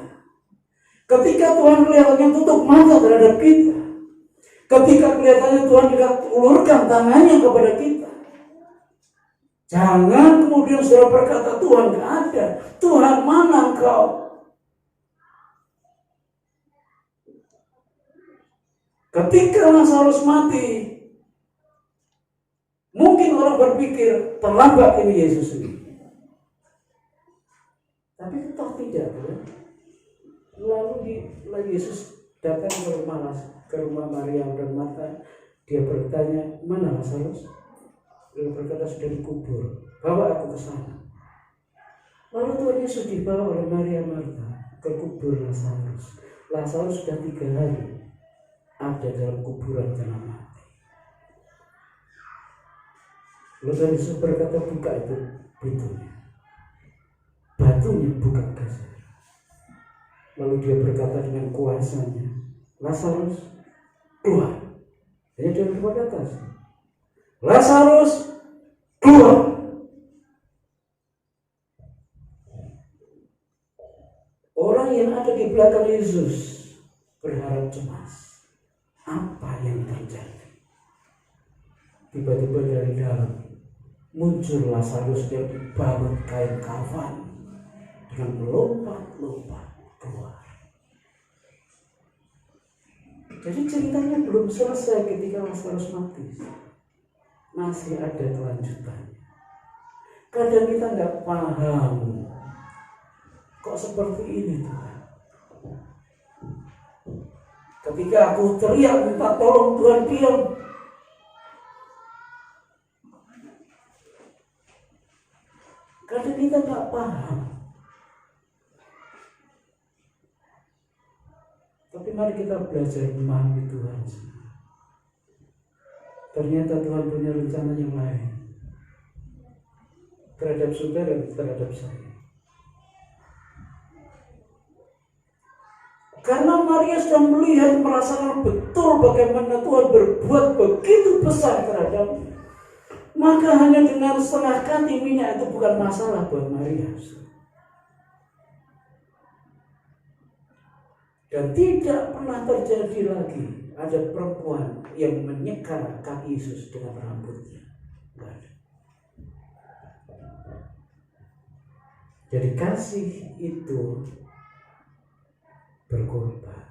ketika Tuhan kelihatannya tutup mata terhadap kita, ketika kelihatannya Tuhan tidak ulurkan tangannya kepada kita, jangan kemudian saudara berkata, Tuhan gak ada, Tuhan mana engkau? Ketika Lazarus mati, mungkin orang berpikir terlambat ini Yesus ini. Tapi toh tidak, ya. Lalu Yesus datang ke rumah Maria dan Marta. Dia bertanya, mana Lazarus? Dia berkata, sudah dikubur. Bawa aku ke sana. Lalu Tuhan Yesus dibawa oleh Maria Marta ke kubur Lazarus. Lazarus sudah 3 hari ada dalam kuburan karena mati. Lalu Tuhan Yesus berkata, buka itu pintunya. Batunya buka geser. Lalu dia berkata dengan kuasanya, Lazarus keluar. Hanya dia keluar ke atas. Lazarus keluar. Orang yang ada di belakang Yesus berharap cemas. Apa yang terjadi? Tiba-tiba dari dalam muncul Lazarus yang dibalut kain kafan dengan melompat-lompat keluar. Jadi ceritanya belum selesai ketika Lazarus mati. Masih ada kelanjutannya. Kadang kita nggak paham. Kok seperti ini Tuhan? Ketika aku teriak minta tolong, Tuhan diam. Kadang kita nggak paham. Tapi mari kita belajar memahami Tuhan. Ternyata Tuhan punya rencana yang lain terhadap saudara dan terhadap saya. Karena Maria sedang melihat, merasakan betul bagaimana Tuhan berbuat begitu besar terhadapnya. Maka hanya dengan setengah kanti minyak itu bukan masalah buat Maria. Dan tidak pernah terjadi lagi ada perempuan yang menyeka kaki Yesus dengan rambutnya. Tidak ada. Jadi kasih itu berkorban.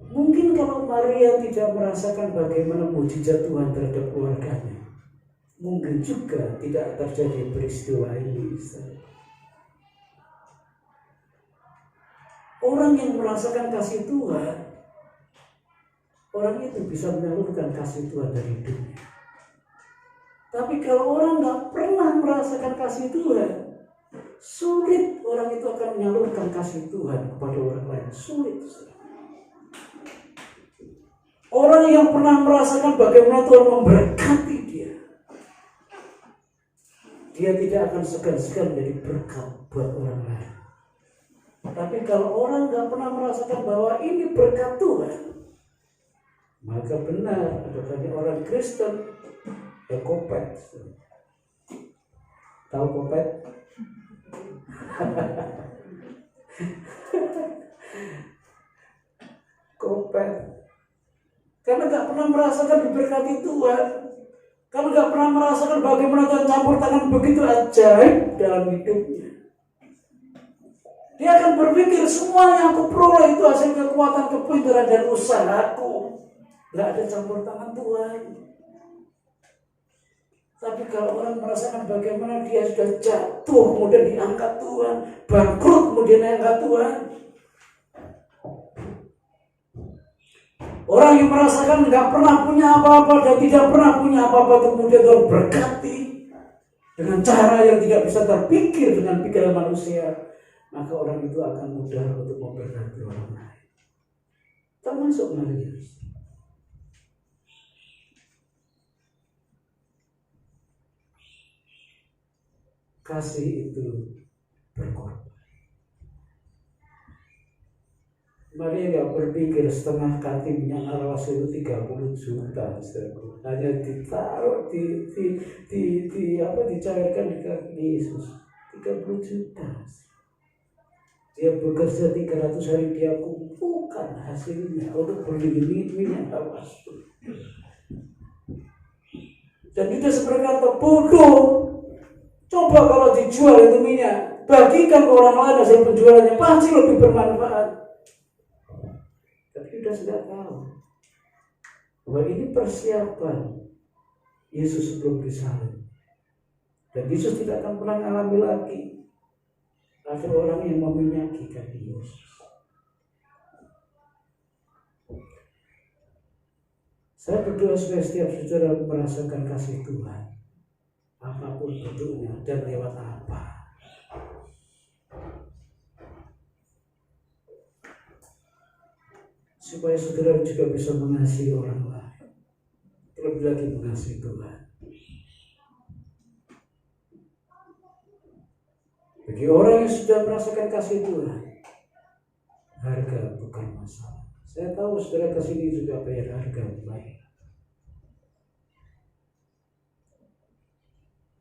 Mungkin kalau Maria tidak merasakan bagaimana mujizat Tuhan terhadap keluarganya, mungkin juga tidak terjadi peristiwa ini. Orang yang merasakan kasih Tuhan, orang itu bisa menyalurkan kasih Tuhan dari hidupnya. Tapi kalau orang nggak pernah merasakan kasih Tuhan, sulit orang itu akan menyalurkan kasih Tuhan kepada orang lain. Sulit. Orang yang pernah merasakan bagaimana Tuhan memberkati dia tidak akan segan-segan menjadi berkat buat orang lain. Tapi kalau orang nggak pernah merasakan bahwa ini berkat Tuhan, maka benar ada banyak orang Kristen yang kopet. Tahu kopet? Kopet. Karena nggak pernah merasakan diberkati Tuhan, karena nggak pernah merasakan bagaimana Tuhan campur tangan begitu ajaib dalam hidupnya. Dia akan berpikir semua yang aku peroleh itu hasil kekuatan, kepintaran dan usahaku. Nggak ada campur tangan Tuhan. Tapi kalau orang merasakan bagaimana dia sudah jatuh kemudian diangkat Tuhan, bangkrut kemudian diangkat Tuhan. Orang yang merasakan nggak pernah punya apa-apa dan tidak pernah punya apa-apa, kemudian Tuhan berkati dengan cara yang tidak bisa terpikir dengan pikiran manusia, maka orang itu akan mudah untuk memberkati orang lain. Termasuk Maria. Kasih itu berkorban. Maria nggak berpikir setengah kanti minyak arawas itu 30 juta, hanya ditaruh dicairkan di kaki Yesus 30 juta. Dia bekerja 300 hari, dia kumpulkan hasilnya untuk beli minyak arawas. Dan Yudas berkata, bodoh. Coba kalau dijual itu minyak, bagikan ke orang lain hasil penjualannya, pasti lebih bermanfaat. Tapi sudah tidak tahu bahwa ini persiapan Yesus sebelum disalib. Dan Yesus tidak akan pernah mengalami lagi ada orang yang meminyaki kaki Yesus. Saya berdoa supaya setiap saudara merasakan kasih Tuhan, apapun bentuknya dan lewat apa. supaya saudara juga bisa mengasihi orang lain, terlebih lagi mengasihi Tuhan. Bagi orang yang sudah merasakan kasih Tuhan, harga bukan masalah. Saya tahu saudara kesini juga bayar harga baik.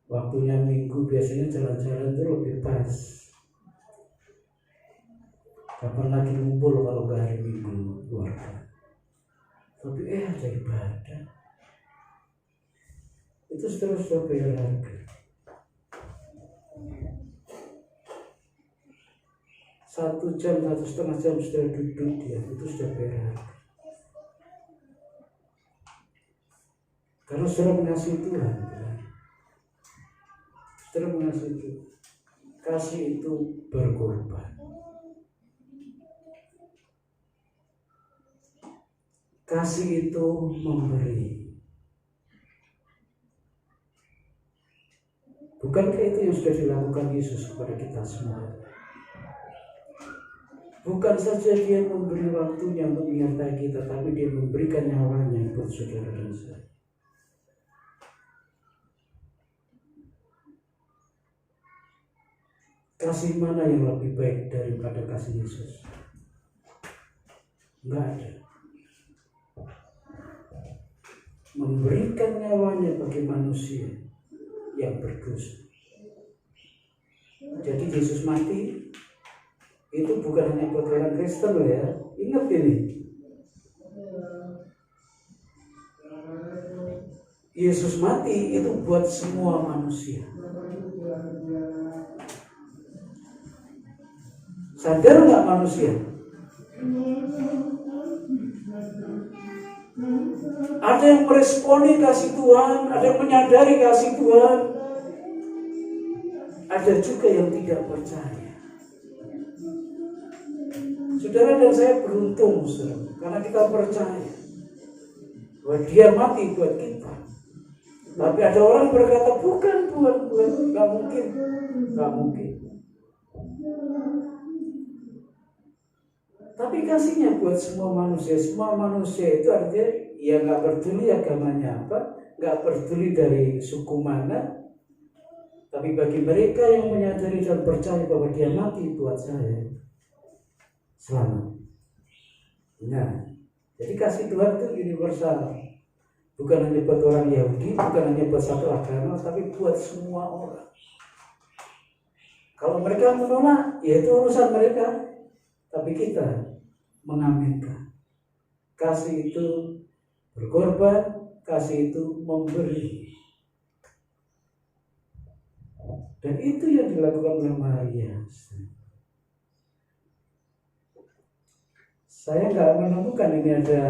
Waktunya minggu biasanya jalan-jalan itu lebih pas. Kapan lagi ngumpul kalau nggak hari minggu keluarga? Tapi ada ibadah. Itu sudah bayar harga. 1 jam, 1,5 jam sudah duduk dia, itu sudah bayar harga. Karena saudara mengasihi Tuhan, kan? Saudara mengasihi Tuhan. Kasih itu berkorban. Kasih itu memberi. Bukankah itu yang sudah dilakukan Yesus kepada kita semua? Bukan saja dia memberi waktunya untuk menyertai kita, tapi dia memberikan nyawanya buat saudara dan saya. Kasih mana yang lebih baik daripada kasih Yesus? Enggak ada. Memberikan nyawanya bagi manusia yang berdosa. Jadi Yesus mati itu bukan hanya buat orang Kristen ya. Ingat ini. Yesus mati itu buat semua manusia. Sadar nggak manusia? Ada yang meresponi kasih Tuhan, ada yang menyadari kasih Tuhan, ada juga yang tidak percaya. Saudara dan saya beruntung, saudara, karena kita percaya bahwa dia mati buat kita. Tapi ada orang berkata, bukan, nggak mungkin. Tapi kasihnya buat semua manusia itu artinya ya nggak peduli agamanya apa, nggak peduli dari suku mana. Tapi bagi mereka yang menyadari dan percaya bahwa dia mati buat saya, selamat. Nah, jadi kasih Tuhan itu universal. Bukan hanya buat orang Yahudi, bukan hanya buat satu agama, tapi buat semua orang. Kalau mereka menolak, ya itu urusan mereka. Tapi kita mengaminkan. Kasih itu berkorban, kasih itu memberi. Dan itu yang dilakukan oleh Maria. Saya nggak menemukan ini ada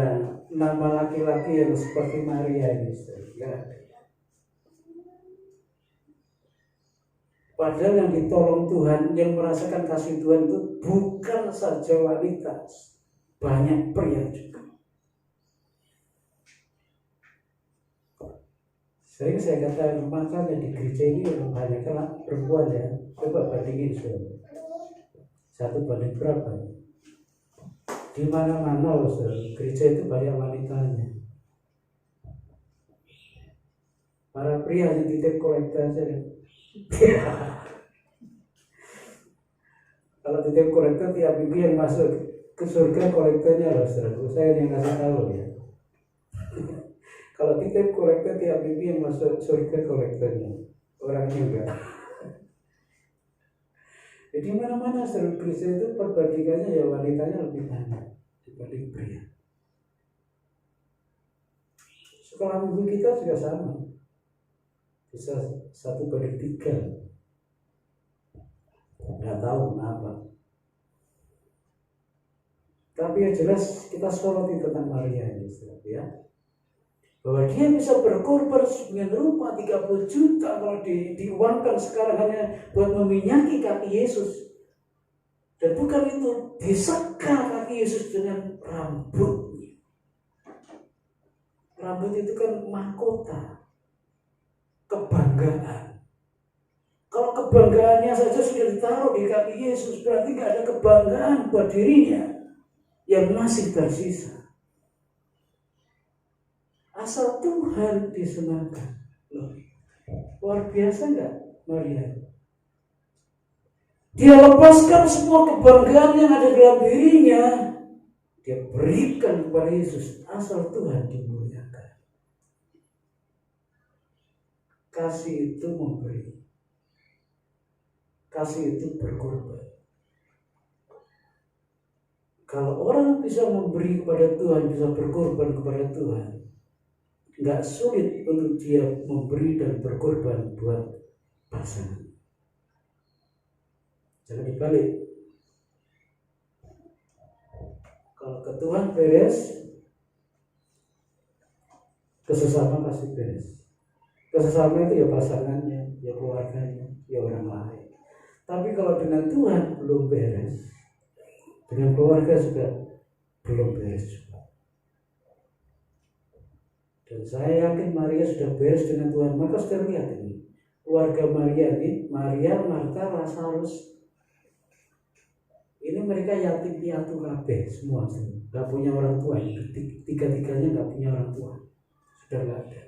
nama laki-laki yang seperti Maria ini. Padahal yang ditolong Tuhan, yang merasakan kasih Tuhan itu bukan saja wanita, banyak pria juga. Sering saya katakan, makanya di gereja ini yang banyak perempuan ya. Coba bandingin saudara. 1 banding berapa? Di mana-mana loh saudara, gereja itu banyak wanitanya. Para pria hanya titip kolektor saja. Kalau titip kolektor tiap minggu yang masuk ke surga kolektornya loh saudara. Saya yang kasih tahu ya. Kalau titip kolektor tiap minggu yang masuk surga kolektornya, orangnya enggak. Jadi mana-mana saudara, gereja itu perbandingannya ya wanitanya lebih banyak dibanding pria. Sekolah minggu kita juga sama. Bisa 1/3. Nggak tahu kenapa. Tapi yang jelas kita soroti tentang Maria ini, ya. Bahwa dia bisa berkorban dengan rupa 30 juta kalau diuangkan sekarang hanya buat meminyaki kaki Yesus. Dan bukan itu, diseka kaki Yesus dengan rambutnya. Rambut itu kan mahkota, kebanggaan. Kalau kebanggaannya saja sudah ditaruh di kaki Yesus, berarti gak ada kebanggaan buat dirinya. yang masih tersisa. Asal Tuhan disenangkan. Loh, luar biasa nggak Maria? Dia lepaskan semua kebanggaan yang ada dalam dirinya. Dia berikan kepada Yesus asal Tuhan dimuliakan. Kasih itu memberi. Kasih itu berkorban. Kalau orang bisa memberi kepada Tuhan, bisa berkorban kepada Tuhan, nggak sulit untuk dia memberi dan berkorban buat pasangan. Jangan dibalik. Kalau ke Tuhan beres, kesesama pasti beres. Kesesama itu ya pasangannya, ya keluarganya, ya orang lain. Tapi kalau dengan Tuhan belum beres, dengan keluarga juga belum beres juga. Dan saya yakin Maria sudah beres dengan Tuhan. Maka sudah lihat ini, keluarga Maria ini, Maria, Marta, Lazarus. Ini mereka yatim piatu kabeh semua, nggak punya orang tua. Tiga-tiganya nggak punya orang tua, sudah nggak ada.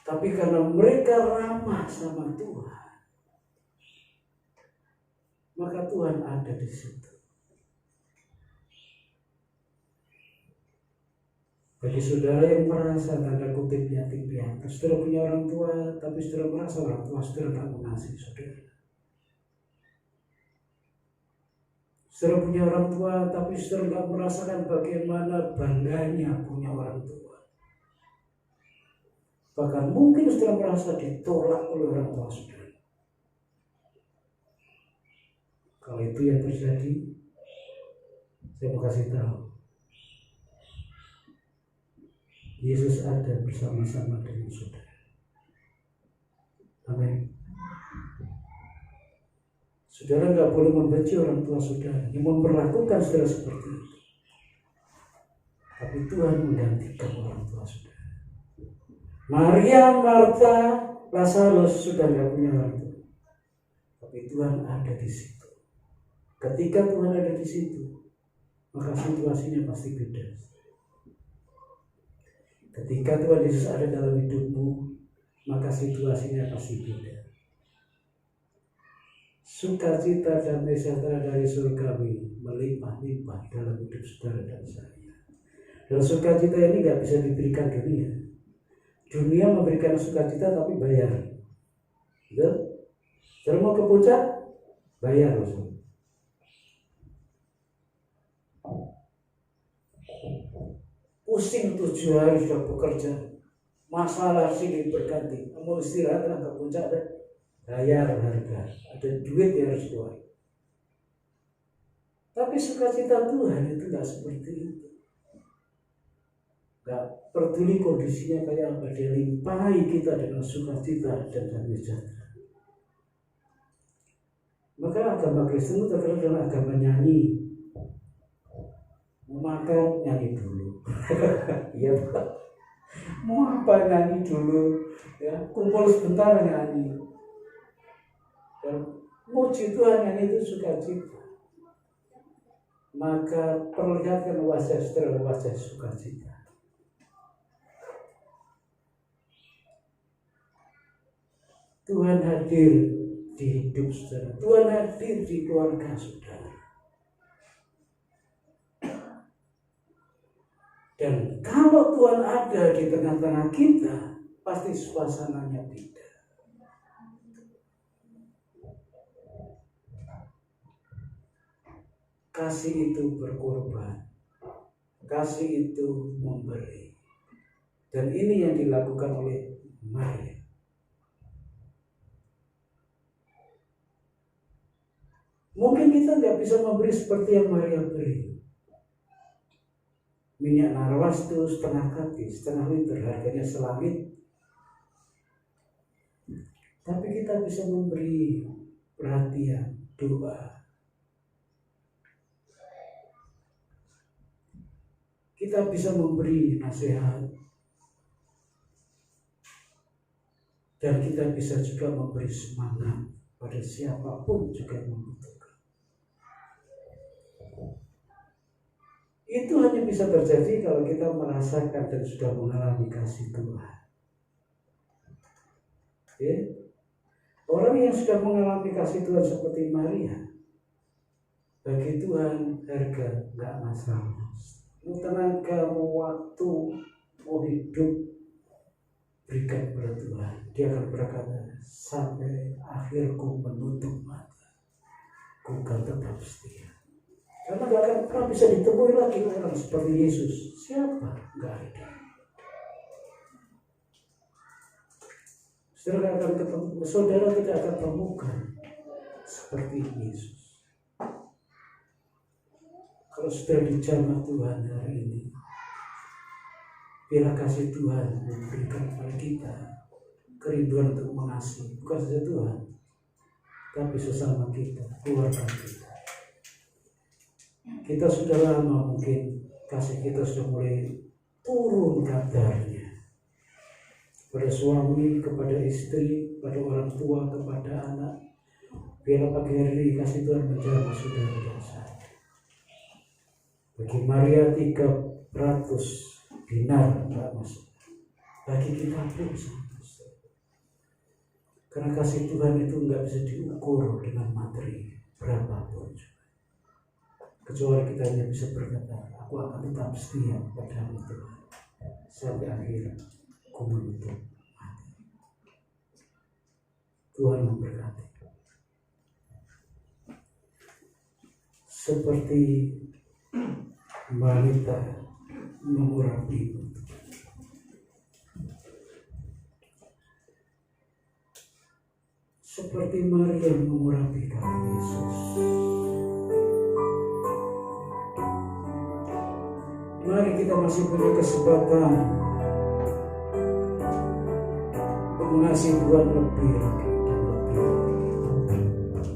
Tapi karena mereka ramah sama Tuhan, maka Tuhan ada di situ. Bagi saudara yang merasa tanda kutip yatim piatu, saudara punya orang tua, tapi saudara merasa orang tua saudara tak mengasihi saudara. Saudara punya orang tua, tapi saudara nggak merasakan bagaimana bangganya punya orang tua. Bahkan mungkin saudara merasa ditolak oleh orang tua saudara. Kalau itu yang terjadi, saya mau kasih tahu, Yesus ada bersama-sama dengan saudara. Amin. Saudara nggak boleh membenci orang tua saudara yang memperlakukan saudara seperti itu. Tapi Tuhan menggantikan orang tua saudara. Maria, Marta, Lazarus sudah nggak punya orang tua. Tapi Tuhan ada di situ. Ketika Tuhan ada di situ, maka situasinya pasti beda. Ketika Tuhan Yesus ada dalam hidupmu, maka situasinya pasti beda. Sukacita dan sejahtera dari surgawi melimpah-limpah dalam hidup saudara dan saya. Dan sukacita ini nggak bisa diberikan dunia. Dunia memberikan sukacita tapi bayar. Betul? Saudara mau ke puncak? Bayar loh. Pusing 7 hari sudah bekerja, masalah silih berganti, mau istirahat ke puncak deh. Bayar harga, ada duit yang harus keluar. Tapi sukacita Tuhan itu nggak seperti itu. Nggak peduli kondisinya kayak apa, dia limpahi kita dengan sukacita dan damai sejahtera. Maka agama Kristen itu terkenal dengan agama nyanyi. Mau makan nyanyi dulu, iya Pak. Mau apa nyanyi dulu, ya kumpul sebentar nyanyi. Dan muji Tuhan yang itu sukacita. Maka perlihatkan wajah saudara, wajah sukacita. Tuhan hadir di hidup saudara, Tuhan hadir di keluarga saudara. Dan kalau Tuhan ada di tengah-tengah kita, pasti suasananya beda. Kasih itu berkorban, kasih itu memberi. Dan ini yang dilakukan oleh Maria. Mungkin kita nggak bisa memberi seperti yang Maria beri. Minyak narwastu setengah kaki, setengah liter, harganya selangit. Tapi kita bisa memberi perhatian, doa. Kita bisa memberi nasihat. Dan kita bisa juga memberi semangat pada siapapun juga yang membutuhkan. Itu hanya bisa terjadi kalau kita merasakan dan sudah mengalami kasih Tuhan. Ya? Orang yang sudah mengalami kasih Tuhan seperti Maria, bagi Tuhan harga nggak masalah. Mau tenaga, mau waktu, mau hidup, berikan kepada Tuhan. Dia akan berkata, sampai akhirku menutup mata, ku akan tetap setia. Karena gak akan pernah bisa ditemui lagi orang seperti Yesus. Siapa? Gak ada. Saudara tidak akan temukan seperti Yesus. Kalau sudah dijamah Tuhan hari ini, biarlah kasih Tuhan memberikan kepada kita kerinduan untuk mengasihi, bukan saja Tuhan, tapi sesama kita, keluarga kita. Kita sudah lama mungkin kasih kita sudah mulai turun kadarnya. Kepada suami, kepada istri, kepada orang tua, kepada anak. Biarlah pagi hari ini kasih Tuhan menjamah saudara dan saya. Bagi Maria 300 dinar tidak masuk. Bagi kita pun sama. Karena kasih Tuhan itu nggak bisa diukur dengan materi berapapun juga. Kecuali kita hanya bisa berkata, aku akan tetap setia padamu Tuhan sampai akhir ku menutup mati. Tuhan memberkati. Seperti wanita mengurapi, seperti Maria mengurapi kami Yesus. Mari kita masih punya kesempatan untuk mengasihi Tuhan lebih lagi dan lebih lagi.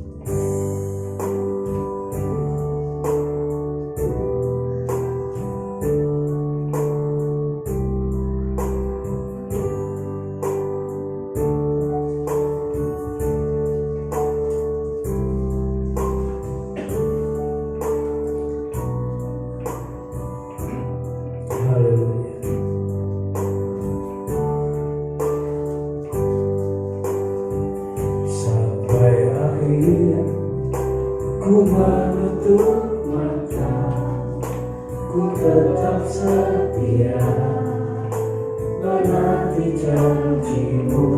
Ku menutup mata, ku tetap setia menanti janjimu,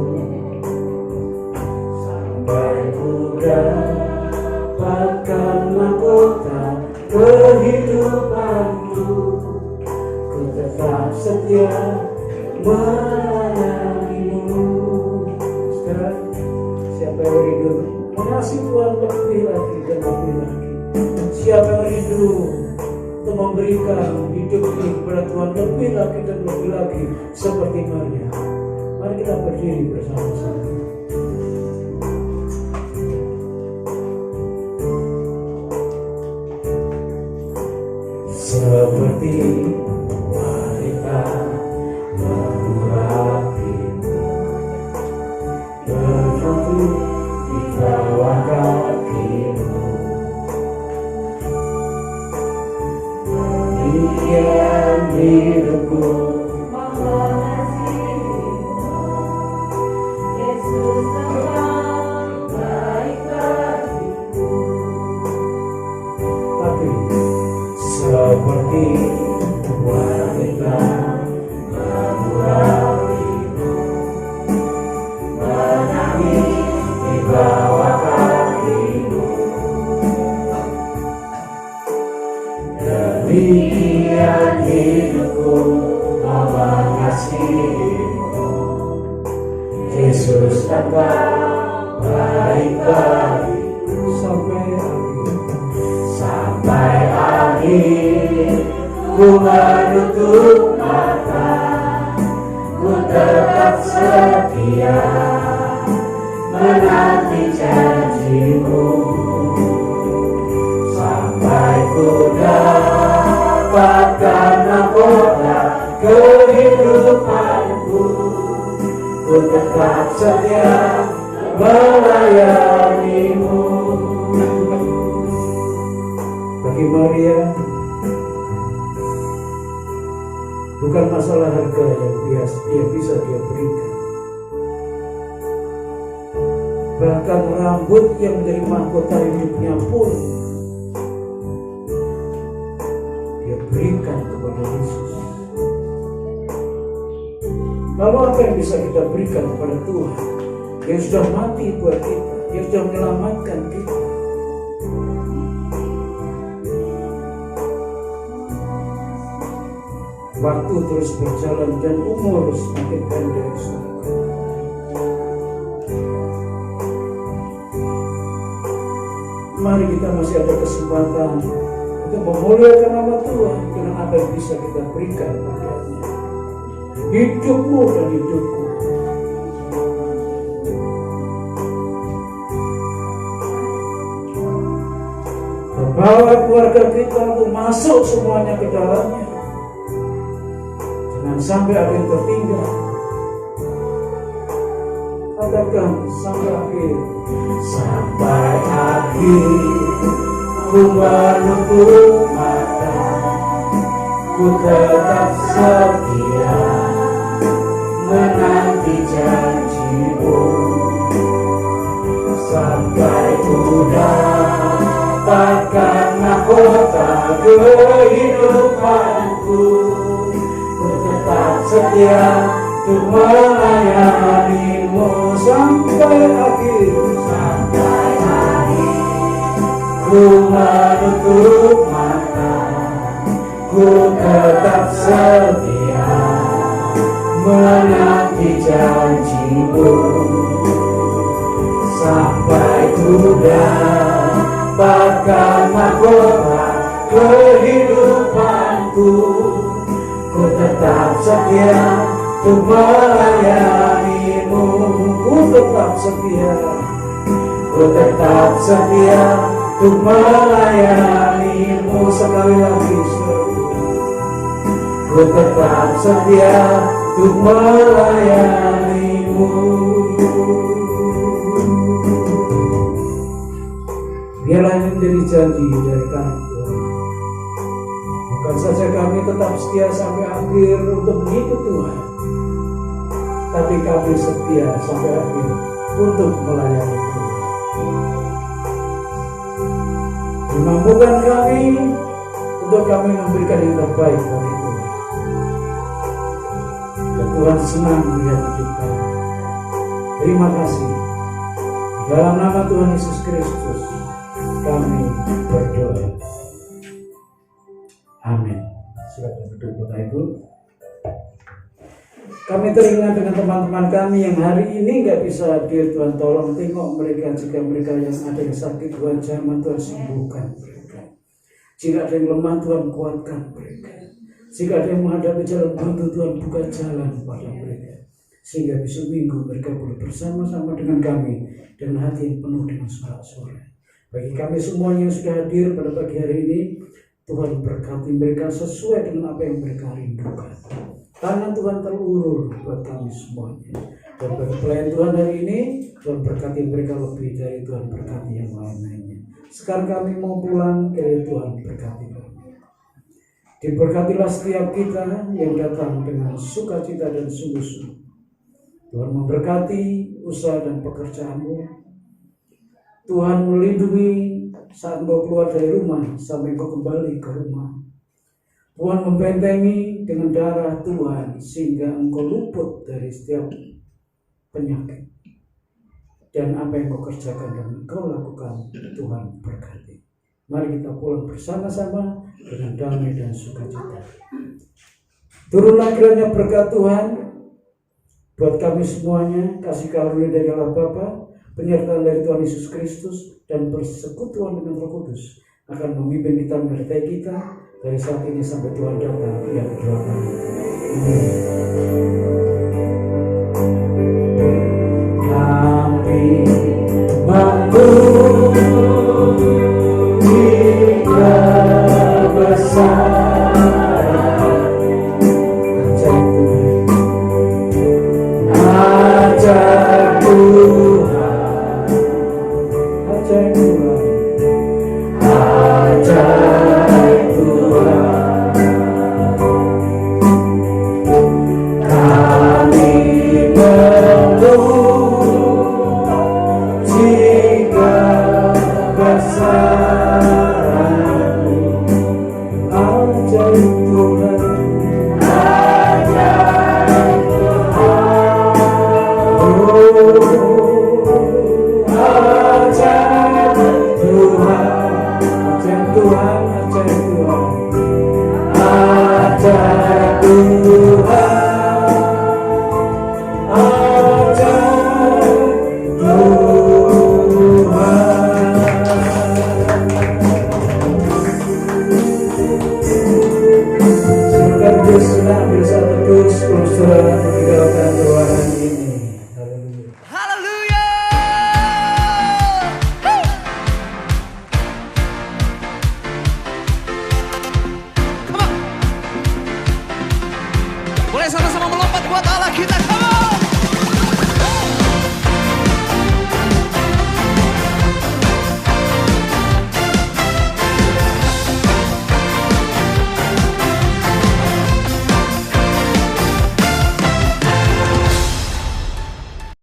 sampai ku dapatkan mahkota kehidupanku. Ku tetap setia melayanimu. Sekarang siapa yang rindu mengasihi Tuhan lebih lagi dan lebih lagi? Siapa yang rindu untuk memberikan hidup ini kepada Tuhan lebih lagi dan lebih lagi seperti Maria? Mari kita berdiri bersama-sama. Seperti wanita mengurapimu, berlutut di bawah kakimu, demikian hidupku mengasihimu. Yesus engkau baik bagiku. Tapi seperti wanita mengurapimu, menangis di bawah kakimu, demikian hidupku mengasihimu. Yesus engkau baik bagiku sampai akhir. Ku menutup mata, ku tetap setia menanti janjimu, sampai ku dapatkan mahkota kehidupanku. Ku tetap setia melayanimu. Bagi Maria masalah harga yang bisa dia berikan. Bahkan rambut yang menjadi mahkota hidupnya pun dia berikan kepada Yesus. Lalu apa yang bisa kita berikan kepada Tuhan yang sudah mati buat kita, yang sudah menyelamatkan kita? Waktu terus berjalan dan umur semakin pendek. Mari kita masih ada kesempatan untuk memuliakan nama Tuhan dengan apa yang bisa kita berikan padanya. Hidupmu dan hidupku. Bawa keluarga kita untuk masuk semuanya ke dalamnya. Jangan sampai ada yang tertinggal. Katakan sampai akhir. Sampai akhir ku menutup mata, ku tetap setia menanti janjimu. Sampai ku dapatkan mahkota kehidupanku, ku tetap setia untuk melayanimu sampai akhir. Sampai akhir ku menutup mata, ku tetap setia menanti janjimu. Sampai ku dapatkan mahkota kehidupanku, ku tetap setia untuk melayanimu. Ku tetap setia, ku tetap setia untuk melayanimu. Sekali lagi, ku tetap setia untuk melayanimu. Biarlah ini menjadi janji dari kami Tuhan. Bukan saja kami tetap setia sampai akhir untuk mengikut Tuhan, tapi kami setia sampai akhir untuk melayani Tuhan. Dimampukan kami untuk kami memberikan yang terbaik bagi Tuhan. Dan Tuhan senang melihat hidup kami. Terima kasih. Di dalam nama Tuhan Yesus Kristus kami berdoa. Amin. Silakan duduk Bapak Ibu. Kami teringat dengan teman-teman kami yang hari ini nggak bisa hadir. Tuhan tolong tengok mereka, jika mereka yang ada yang sakit Tuhan jamah, Tuhan sembuhkan mereka. Jika ada yang lemah Tuhan kuatkan mereka. Jika ada yang menghadapi jalan buntu Tuhan buka jalan pada mereka, sehingga besok minggu mereka boleh bersama-sama dengan kami dengan hati yang penuh dengan sorak-sorai. Bagi kami semuanya yang sudah hadir pada pagi hari ini, Tuhan berkati mereka sesuai dengan apa yang mereka rindukan. Tangan Tuhan terulur buat kami semuanya. Dan bagi pelayan Tuhan hari ini, Tuhan berkati mereka lebih dari Tuhan berkati yang lain-lainnya. Sekarang kami mau pulang, kiranya Tuhan berkati kami. Diberkatilah setiap kita yang datang dengan sukacita dan sungguh-sungguh. Tuhan memberkati usaha dan pekerjaanmu. Tuhan melindungi saat engkau keluar dari rumah sampai engkau kembali ke rumah. Tuhan membentengi dengan darah Tuhan sehingga engkau luput dari setiap penyakit. Dan apa yang engkau kerjakan dan engkau lakukan, Tuhan berkati. Mari kita pulang bersama-sama dengan damai dan sukacita. Turunlah kiranya berkat Tuhan buat kami semuanya, kasih karunia dari Allah Bapa, penyertaan dari Tuhan Yesus Kristus, dan persekutuan dengan Roh Kudus akan memimpin kita, menyertai kita dari saat ini sampai Tuhan datang yang kedua kali. Kami memuji kebesaran ajaib Tuhan, ajaib Tuhan, ajaib Tuhan. bersama